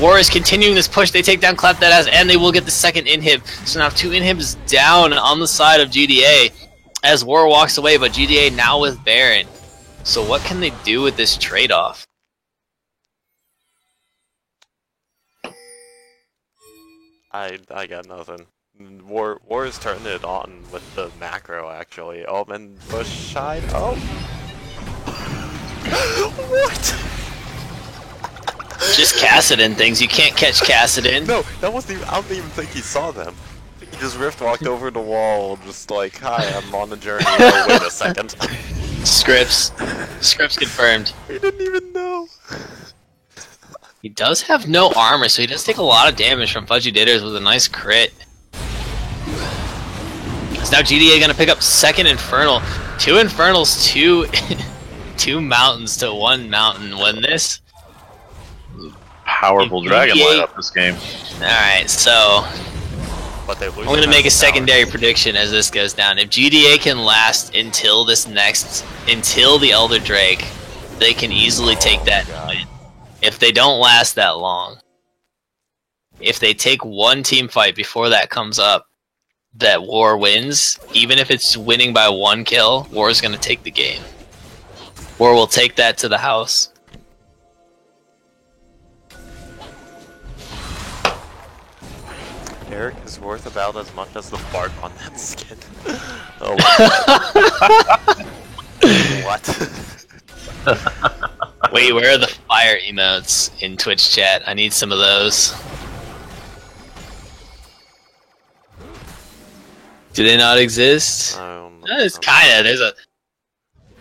War is continuing this push. They take down Clap That Ass, and they will get the second inhib. So now 2 inhibs down on the side of GDA as War walks away, but GDA now with Baron. So what can they do with this trade-off? I got nothing. War is turning it on with the macro actually. Oh, and Bush side. Oh. What? Just Kassadin things. You can't catch Kassadin. No, that wasn't even. I don't even think he saw them. He just rift walked over the wall, just like, "Hi, I'm on the journey." Oh, wait a second. Scripts confirmed. He didn't even know. He does have no armor, so he does take a lot of damage from Fudgy Ditters with a nice crit. So now GDA gonna pick up second Infernal. 2 Infernals, 2 mountains to 1 mountain. When this... Powerful dragon BB-8. lineup this game. Alright, so... but they lose. I'm gonna make a secondary prediction as this goes down. If GDA can last until the Elder Drake, they can easily take that win. If they don't last that long, if they take one team fight before that comes up, that War wins. Even if it's winning by 1 kill, War is gonna take the game. War will take that to the house. Eric is worth about as much as the bark on that skin. Oh, what? Wait, where are the fire emotes in Twitch chat? I need some of those. Do they not exist? It's kinda. There's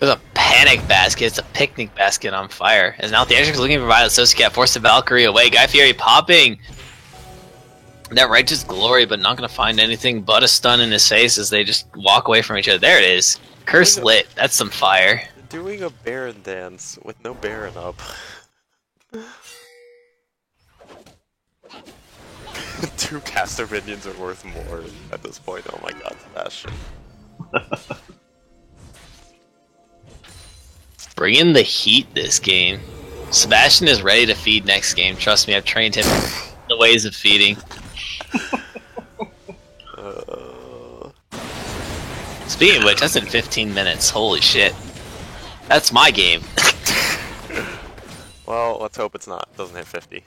a panic basket. It's a picnic basket on fire. As now Theatrix looking for Violet Sociocat, force the Valkyrie away. Guy Fieri popping that righteous glory, but not gonna find anything but a stun in his face as they just walk away from each other. There it is. Curse lit. That's some fire. Doing a Baron dance with no Baron up. 2 caster minions are worth more at this point. Oh my god, Sebastian. Bring in the heat this game. Sebastian is ready to feed next game. Trust me, I've trained him in the ways of feeding. Speaking of which, that's in 15 minutes. Holy shit. That's my game. Well, let's hope it's not. It doesn't hit 50.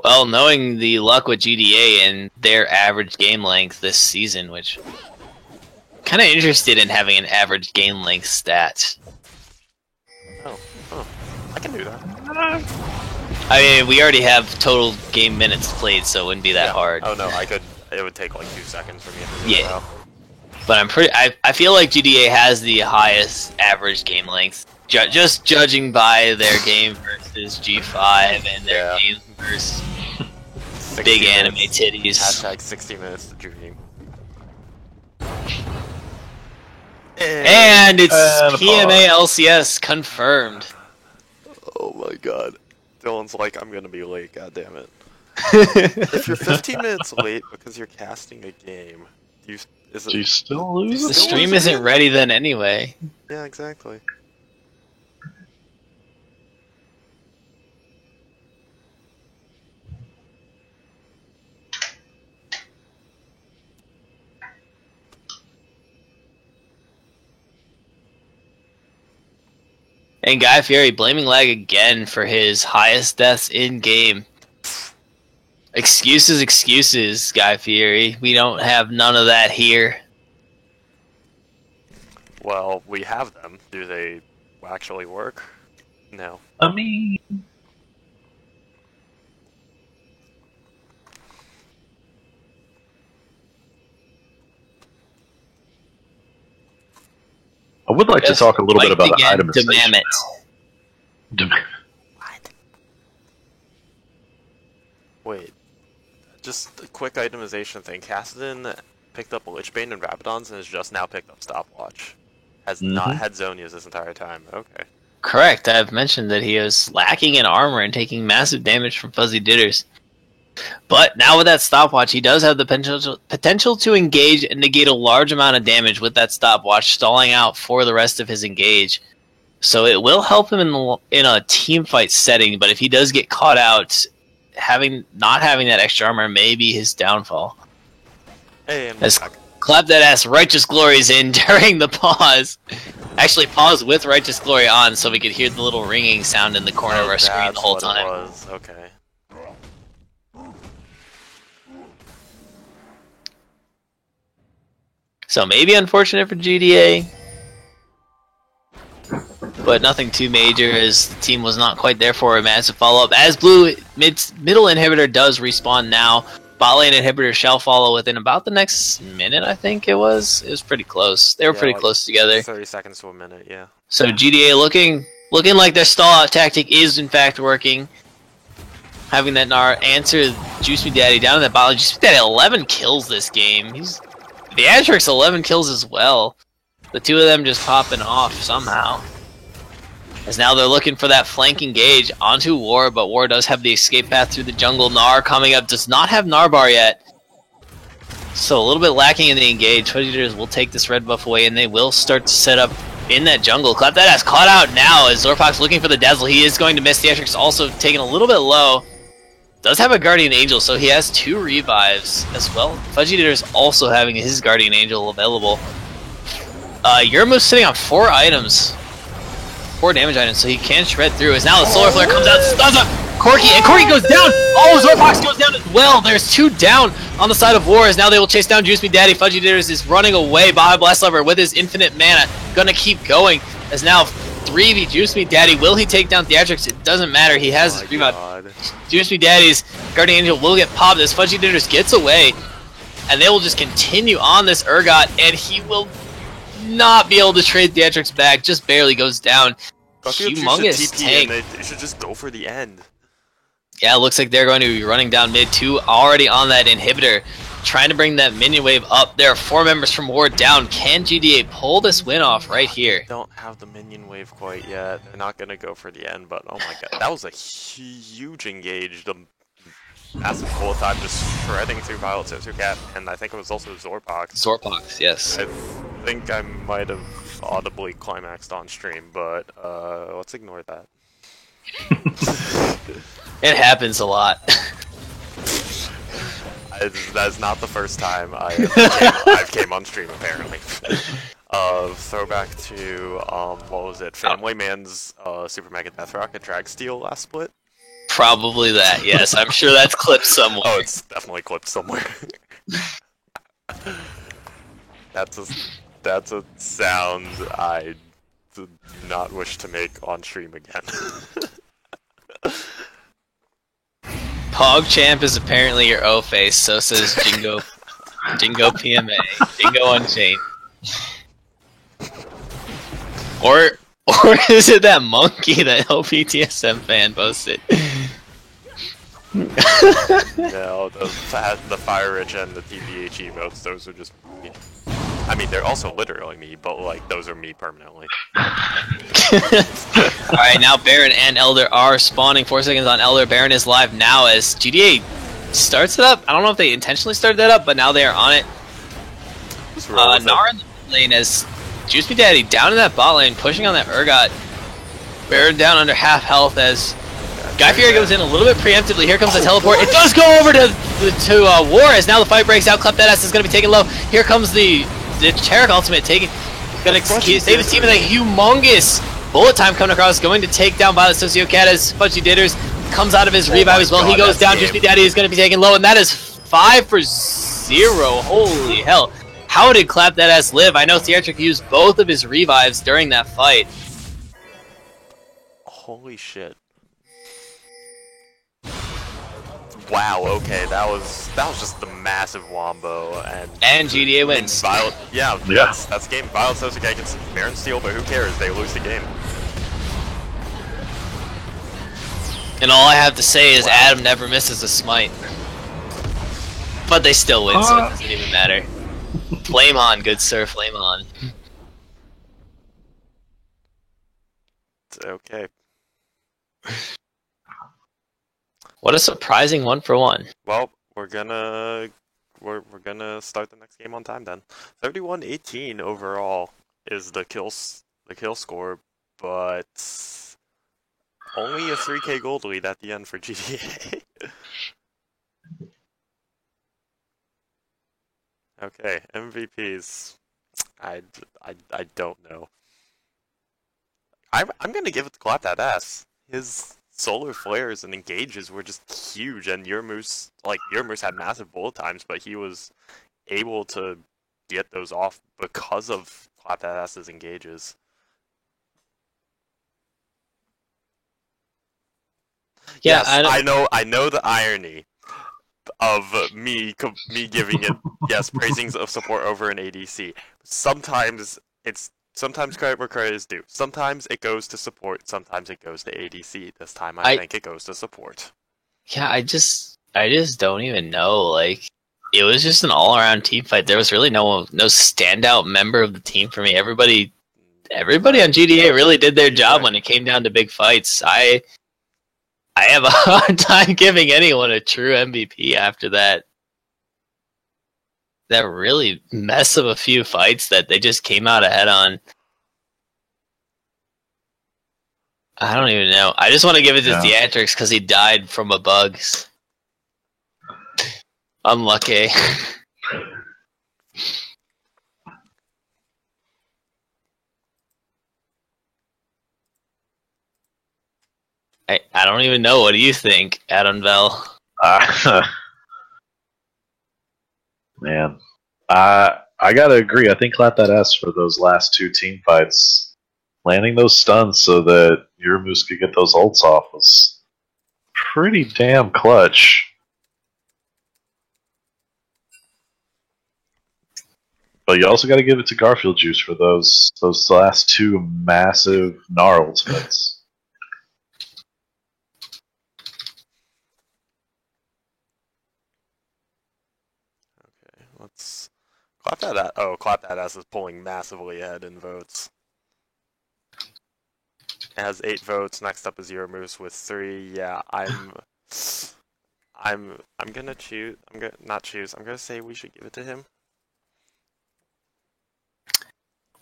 Well, knowing the luck with GDA and their average game length this season, which kind of interested in having an average game length stat. Oh, I can do that. I mean, we already have total game minutes played, so it wouldn't be that hard. Oh no, I could. It would take like 2 seconds for me to do Yeah. But I feel like GDA has the highest average game length, just judging by their game versus G5 and their game versus big anime titties. Hashtag 60 minutes to dream. And it's PMA LCS confirmed. Oh my god. Dylan's like, I'm gonna be late, god damn it. If you're 15 minutes late because you're casting a game, do you still lose? The stream isn't ready then anyway. Yeah, exactly. And Guy Fieri blaming lag again for his highest deaths in game. Excuses, Guy Fieri. We don't have none of that here. Well, we have them. Do they actually work? No. I mean... I would like to talk a little bit about itemization. What? Wait. Just a quick itemization thing. Kassadin picked up Lichbane and Rabadons and has just now picked up Stopwatch. Has not had Zonias this entire time. Okay. Correct. I've mentioned that he is lacking in armor and taking massive damage from Fuzzy Ditters. But now with that stopwatch, he does have the potential to engage and negate a large amount of damage with that stopwatch, stalling out for the rest of his engage. So it will help him in a team fight setting, but if he does get caught out, not having that extra armor may be his downfall. Hey, I'm As back. Clap that ass Righteous Glory's in during the pause. Actually, pause with Righteous Glory on so we could hear the little ringing sound in the corner of our screen the whole That's time. what it was. Okay. So maybe unfortunate for GDA, but nothing too major as the team was not quite there for a massive follow-up. As Blue middle inhibitor does respawn now, bot lane inhibitor shall follow within about the next minute, I think it was. It was pretty close. They were pretty like close together. 30 seconds to a minute, yeah. So GDA looking like their stall-out tactic is in fact working. Having that Gnar answer Juice Me Daddy down in that bot lane. Juice Me Daddy 11 kills this game. The Atrix 11 kills as well. The two of them just popping off somehow. As now they're looking for that flank engage onto War, but War does have the escape path through the jungle. Gnar coming up, does not have Gnarbar yet. So a little bit lacking in the engage. Fudge Eaters will take this red buff away, and they will start to set up in that jungle. Clap that ass caught out now as Zorpox looking for the Dazzle. He is going to miss. Theatrix also taken a little bit low. Does have a Guardian Angel, so he has 2 revives as well. Fudge Eaters also having his Guardian Angel available. Yurmu's sitting on 4 items. 4 damage items, so he can shred through. As now the Solar Flare comes out, stuns up Corki, and Corki goes down! Oh, Zorpox goes down as well! There's 2 down on the side of War, as now they will chase down Juice Me Daddy. Fudge Eaters is running away. Baja Blast Lover with his infinite mana, gonna keep going. As now 3v Juice Me Daddy. Will he take down Theatrix? It doesn't matter, he has his revive. Juice Me Daddy's Guardian Angel will get popped as Fudge Eaters gets away, and they will just continue on this Urgot, and he will not be able to trade Theatrix back, just barely goes down. Humongous tank. They should just go for the end. Yeah, it looks like they're going to be running down mid 2, already on that inhibitor, trying to bring that minion wave up. There are 4 members from War down. Can GDA pull this win off right here? They don't have the minion wave quite yet. They're not going to go for the end, but oh my god, that was a huge engage. The massive full time just shredding through Violet Cat, and I think it was also Zorpox. Zorpox, yes. I think I might have audibly climaxed on stream, but let's ignore that. It happens a lot. That's not the first time I've came on stream, apparently. Throwback to, what was it? Family Man's Super Mega Death Rocket Drag Steel last split? Probably that, yes. I'm sure that's clipped somewhere. Oh, it's definitely clipped somewhere. That's a sound I do not wish to make on stream again. PogChamp is apparently your O-face, so says Jingo PMA. Jingo Unchained. Or is it that monkey that LPTSM fan posted? No, the Fire Rich and the TBH emotes, those are just me. I mean, they're also literally me, but like, those are me permanently. Alright, now Baron and Elder are spawning. 4 seconds on Elder. Baron is live now as GDA starts it up. I don't know if they intentionally started that up, but now they are on it. Gnar in the mid lane as Juice Me Daddy down in that bot lane, pushing on that Urgot. Baron down under half health as Guy Fieri goes in a little bit preemptively. Here comes the teleport. It does go over to War as now the fight breaks out. Clap that ass is going to be taken low. Here comes the Taric ultimate taking. Gonna save his team with a humongous bullet time coming across. Going to take down Violet Sociocat as Fudgy Ditters comes out of his revive as well. God, he goes down. Juice Me Daddy is going to be taken low, and that is 5 for 0. Holy hell. How did Clap That Ass live? I know Theatric used both of his revives during that fight. Holy shit. Wow, okay, that was just the massive wombo, and GDA wins. Violet, yeah, that's game. Violet Sociocat gets Baron Steel, but who cares? They lose the game. And all I have to say is Adam never misses a smite. But they still win, so it doesn't even matter. Flame on, good sir, flame on. It's okay. What a surprising 1-for-1. Well, we're gonna start the next game on time then. 31-18 overall is the kill score, but only a 3k gold lead at the end for GDA. Okay, MVPs. I don't know. I'm gonna give it to Clap That Ass. His solar flares and engages were just huge, and Yurmus had massive bullet times, but he was able to get those off because of Clap That Ass's engages. Yeah, yes, I know the irony of me giving it praising of support over an ADC. Sometimes credit where credit is due. Sometimes it goes to support, sometimes it goes to ADC. This time I think it goes to support. Yeah, I just don't even know. Like, it was just an all-around team fight. There was really no standout member of the team for me. Everybody everybody on GDA really did their job when it came down to big fights. I have a hard time giving anyone a true MVP after that really mess of a few fights that they just came out ahead on. I don't even know. I just want to give it to Theatrix because he died from a bug. Unlucky. I don't even know. What do you think, Adam Bell? Man, I gotta agree. I think clap that ass for those last two team fights. Landing those stuns so that Yuramoose could get those ults off was pretty damn clutch. But you also got to give it to Garfield Juice for those last two massive Gnar ultimates. Let's clap that. Clap that ass is pulling massively ahead in votes. It has 8 votes. Next up is Yuramoose with 3. Yeah, I'm gonna choose. I'm gonna say we should give it to him.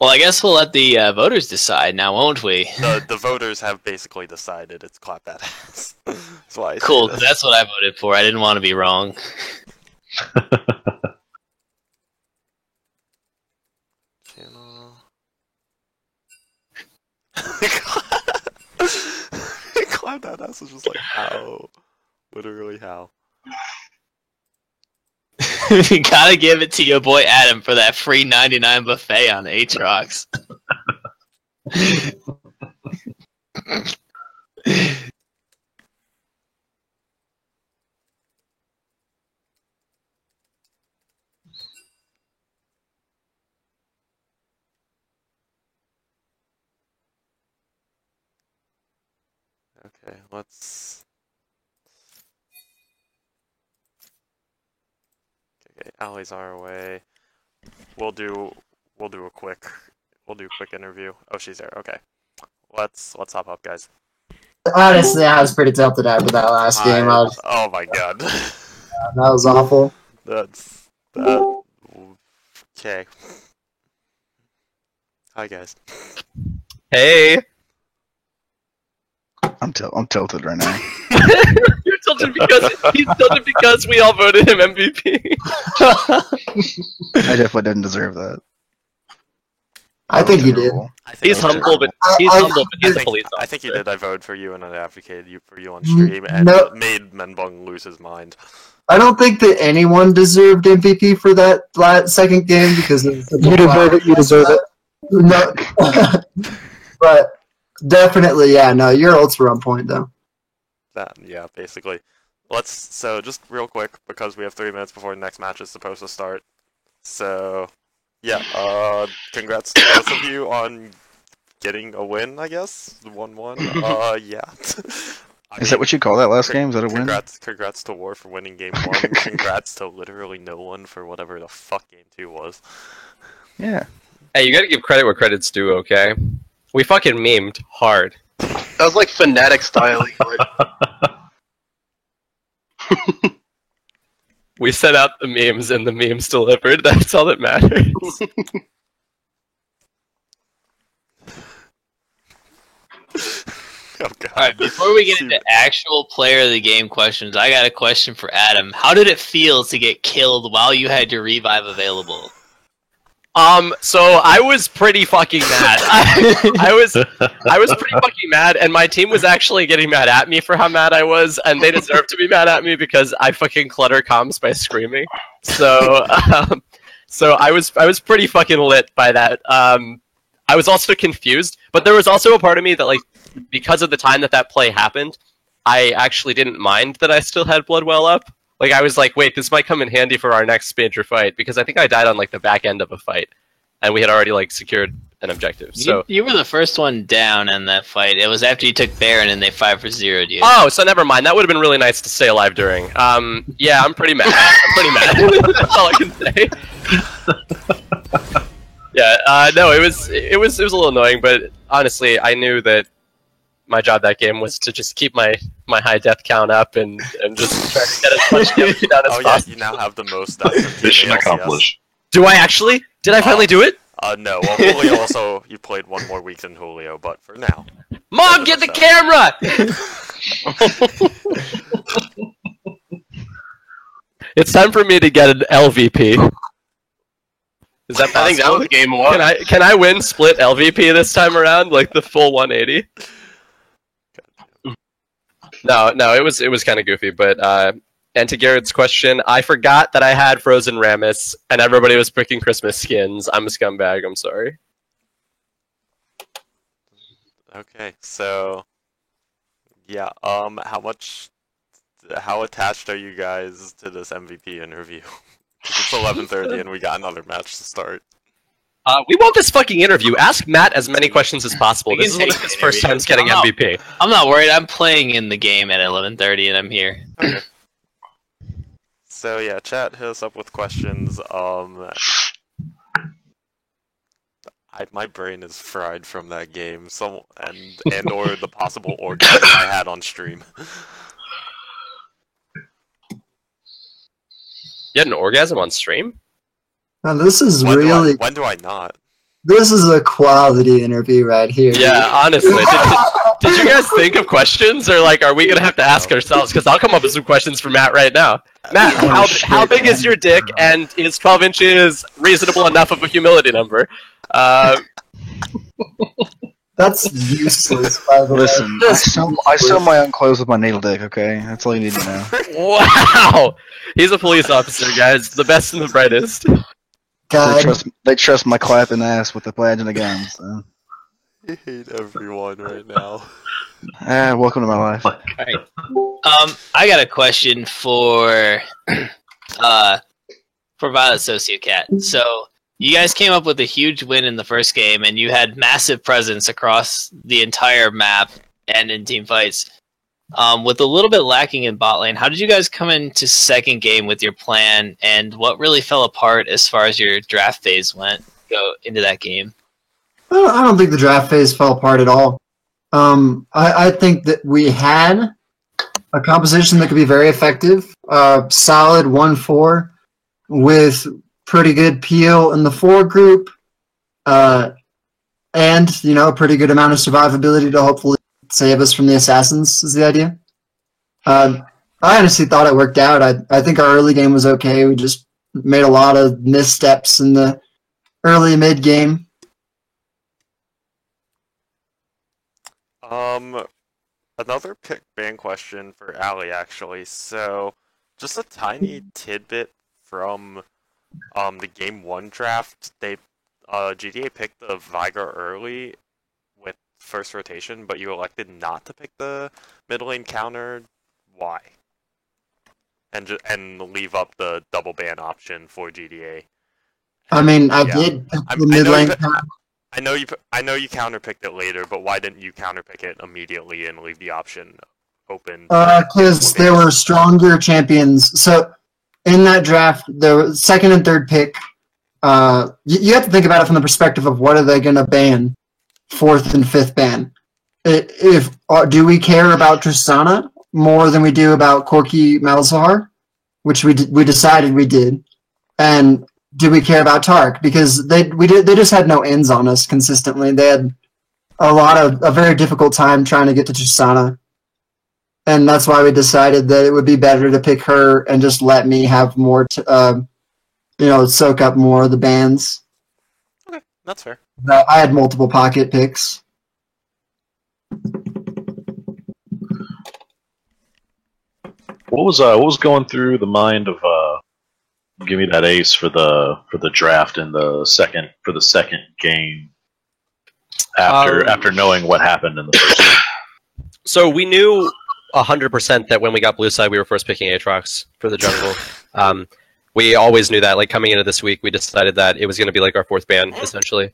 Well, I guess we'll let the voters decide now, won't we? The voters have basically decided it's clap that ass. That's why. Cool, because that's what I voted for. I didn't want to be wrong. Channel. Clap that ass is just like how, literally how. You gotta give it to your boy Adam for that free 99 buffet on Aatrox. Okay, let's. Okay, Allie's our way. We'll do a quick interview. Oh, she's there. Okay, let's hop up, guys. Honestly, I was pretty tilted after that last game. Oh my god, that was awful. That's that. Okay. Hi guys. Hey. I'm tilted right now. You're tilted because he's tilted because we all voted him MVP. I definitely didn't deserve that. I think you did. He's humble, but he's a police officer. I think you did. I voted for you and I advocated for you on stream and made Menbung lose his mind. I don't think that anyone deserved MVP for that second game because you deserve it. You deserve it. No, but definitely, yeah. No, your ults were on point though. Yeah, basically. So just real quick because we have 3 minutes before the next match is supposed to start. So yeah, congrats to both of you on getting a win. I guess 1-1. Yeah. Is that what you call that last game? Is that a win? Congrats to War for winning game 1. Congrats to literally no one for whatever the fuck game 2 was. Yeah. Hey, you gotta give credit where credit's due, okay? We fucking memed hard. That was like Fnatic style. We set out the memes and the memes delivered. That's all that matters. Oh, God. Alright, before we get into actual player of the game questions, I got a question for Adam. How did it feel to get killed while you had your revive available? So I was pretty fucking mad. I was pretty fucking mad, and my team was actually getting mad at me for how mad I was, and they deserved to be mad at me because I fucking clutter comms by screaming. So, so I was pretty fucking lit by that. I was also confused, but there was also a part of me that, like, because of the time that play happened, I actually didn't mind that I still had Bloodwell up. Like, I was like, wait, this might come in handy for our next major fight, because I think I died on, like, the back end of a fight, and we had already, like, secured an objective, so... You were the first one down in that fight. It was after you took Baron and they 5-0'd you. Oh, so never mind. That would have been really nice to stay alive during. Yeah, I'm pretty mad. I'm pretty mad. That's all I can say. Yeah, no, it was a little annoying, but honestly, I knew that my job that game was to just keep my high death count up and just try to get as much damage done as Oh yeah, possible. you now have the most deaths in Team Mission ALCS. accomplished. Do I actually? Did I finally do it? No, well, Julio also, you played one more week than Julio, but for now. Mom, get the camera! It's time for me to get an LVP. Is that possible? I think that was game one. Can I win split LVP this time around, like the full 180? No, it was kind of goofy, but and to Garrett's question, I forgot that I had Frozen Rammus, and everybody was picking Christmas skins. I'm a scumbag. I'm sorry. Okay, so yeah, how attached are you guys to this MVP interview? 'Cause it's 11:30 and we got another match to start. We want this fucking interview. Ask Matt as many questions as possible. We This is can one take of his the first interview. times getting I'm not- MVP. I'm not worried. I'm playing in the game at 11:30, and I'm here. Okay. So yeah, chat, hit us up with questions. My brain is fried from that game. And or the possible orgasm I had on stream. You had an orgasm on stream? Now, this is When really, when do I not? this is a quality interview right here. Yeah, honestly. Did you guys think of questions, or like, are we gonna have to ask ourselves? Because I'll come up with some questions for Matt right now. Matt, how big is your dick, and is 12 inches reasonable enough of a humility number? That's useless, by the way. Listen, I sew my own clothes with my nail dick, okay? That's all you need to know. Wow, he's a police officer, guys. The best and the brightest. God, They trust my clapping ass with the badge and the gun, so. I hate everyone right now. Welcome to my life. I got a question for Violet Sociocat. So you guys came up with a huge win in the first game, and you had massive presence across the entire map and in team fights. With a little bit lacking in bot lane, how did you guys come into second game with your plan, and what really fell apart as far as your draft phase go into that game? I don't think the draft phase fell apart at all. I think that we had a composition that could be very effective. Solid 1-4 with pretty good peel in the 4 group. And, a pretty good amount of survivability to hopefully save us from the assassins is the idea. I honestly thought it worked out. I think our early game was okay. We just made a lot of missteps in the early mid game. Another pick ban question for Ali, actually. So, just a tiny tidbit from the game 1 draft. GTA picked the Viger early with first rotation, but you elected not to pick the mid lane counter. Why? And leave up the double ban option for GTA. I mean, I Yeah. did pick the mid lane counter. I know you counterpicked it later, but why didn't you counterpick it immediately and leave the option open? Because there were stronger champions. So in that draft, the second and third pick, you have to think about it from the perspective of what are they going to ban, fourth and fifth ban. Do we care about Tristana more than we do about Corki Malzahar, which we decided we did, and do we care about Tark? Because they just had no ends on us consistently. They had a very difficult time trying to get to Tristana. And that's why we decided that it would be better to pick her and just let me have more, soak up more of the bans. Okay, that's fair. I had multiple pocket picks. What was going through the mind of give me that ace for the draft in the second game after knowing what happened in the first game? So we knew 100% that when we got blue side, we were first picking Aatrox for the jungle. We always knew that. Like coming into this week, we decided that it was going to be like our fourth ban, essentially.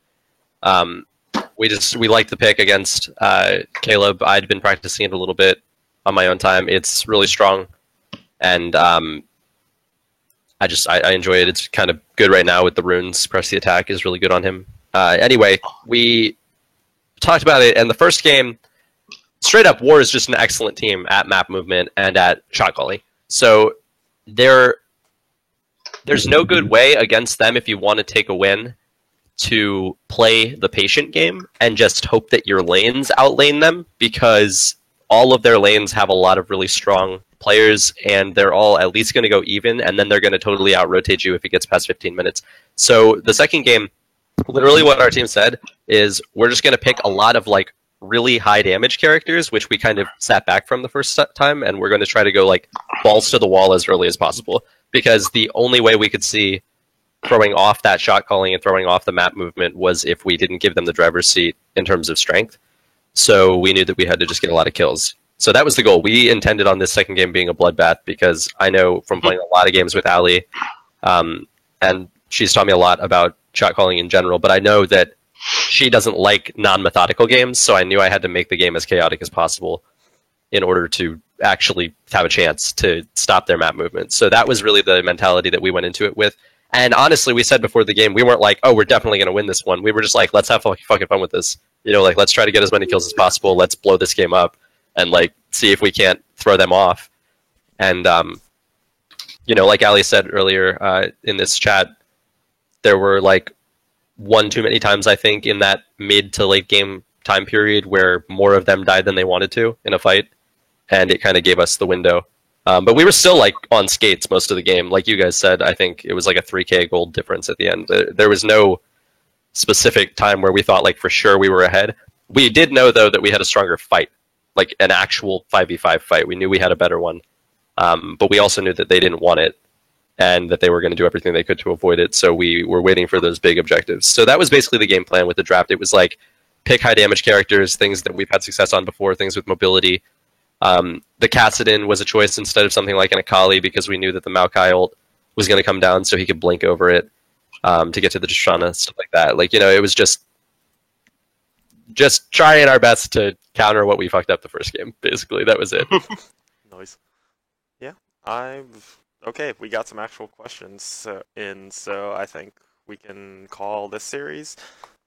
We liked the pick against Caleb. I'd been practicing it a little bit on my own time. It's really strong, and I enjoy it. It's kind of good right now with the runes. Press the attack is really good on him. Anyway, we talked about it, and the first game, straight up, War is just an excellent team at map movement and at shot calling. So there's no good way against them if you want to take a win to play the patient game and just hope that your lanes outlane them, because all of their lanes have a lot of really strong players, and they're all at least going to go even, and then they're going to totally out-rotate you if it gets past 15 minutes. So the second game, literally what our team said is, we're just going to pick a lot of like really high damage characters, which we kind of sat back from the first time, and we're going to try to go like balls to the wall as early as possible, because the only way we could see throwing off that shot calling and throwing off the map movement was if we didn't give them the driver's seat in terms of strength. So we knew that we had to just get a lot of kills. So that was the goal. We intended on this second game being a bloodbath, because I know from playing a lot of games with Ali, and she's taught me a lot about shot calling in general, but I know that she doesn't like non-methodical games, so I knew I had to make the game as chaotic as possible in order to actually have a chance to stop their map movement. So that was really the mentality that we went into it with. And honestly, we said before the game, we weren't like, oh, we're definitely going to win this one. We were just like, let's have fucking fun with this. You know, like, let's try to get as many kills as possible. Let's blow this game up and, like, see if we can't throw them off. And, you know, like Ali said earlier in this chat, there were, like, one too many times, I think, in that mid to late game time period where more of them died than they wanted to in a fight. And it kind of gave us the window. But we were still like on skates most of the game. Like you guys said, I think it was like a 3k gold difference at the end. There was no specific time where we thought like for sure we were ahead. We did know though that we had a stronger fight, like an actual 5v5 fight. We knew we had a better one. But we also knew that they didn't want it and that they were going to do everything they could to avoid it. So we were waiting for those big objectives. So that was basically the game plan with the draft. It was like pick high damage characters, things that we've had success on before, things with mobility. The Kassadin was a choice instead of something like an Akali, because we knew that the Maokai ult was going to come down so he could blink over it to get to the Trishana, stuff like that. Like, you know, it was just trying our best to counter what we fucked up the first game, basically. That was it. Nice. Yeah, okay, we got some actual questions so I think we can call this series.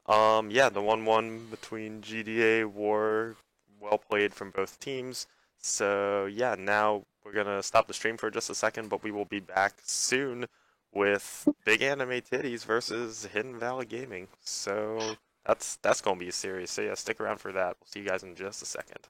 Yeah, the 1-1 between GDA, War, well played from both teams. So yeah, now we're gonna stop the stream for just a second, but we will be back soon with Big Anime Titties versus Hidden Valley Gaming. So that's gonna be a series. So yeah, stick around for that. We'll see you guys in just a second.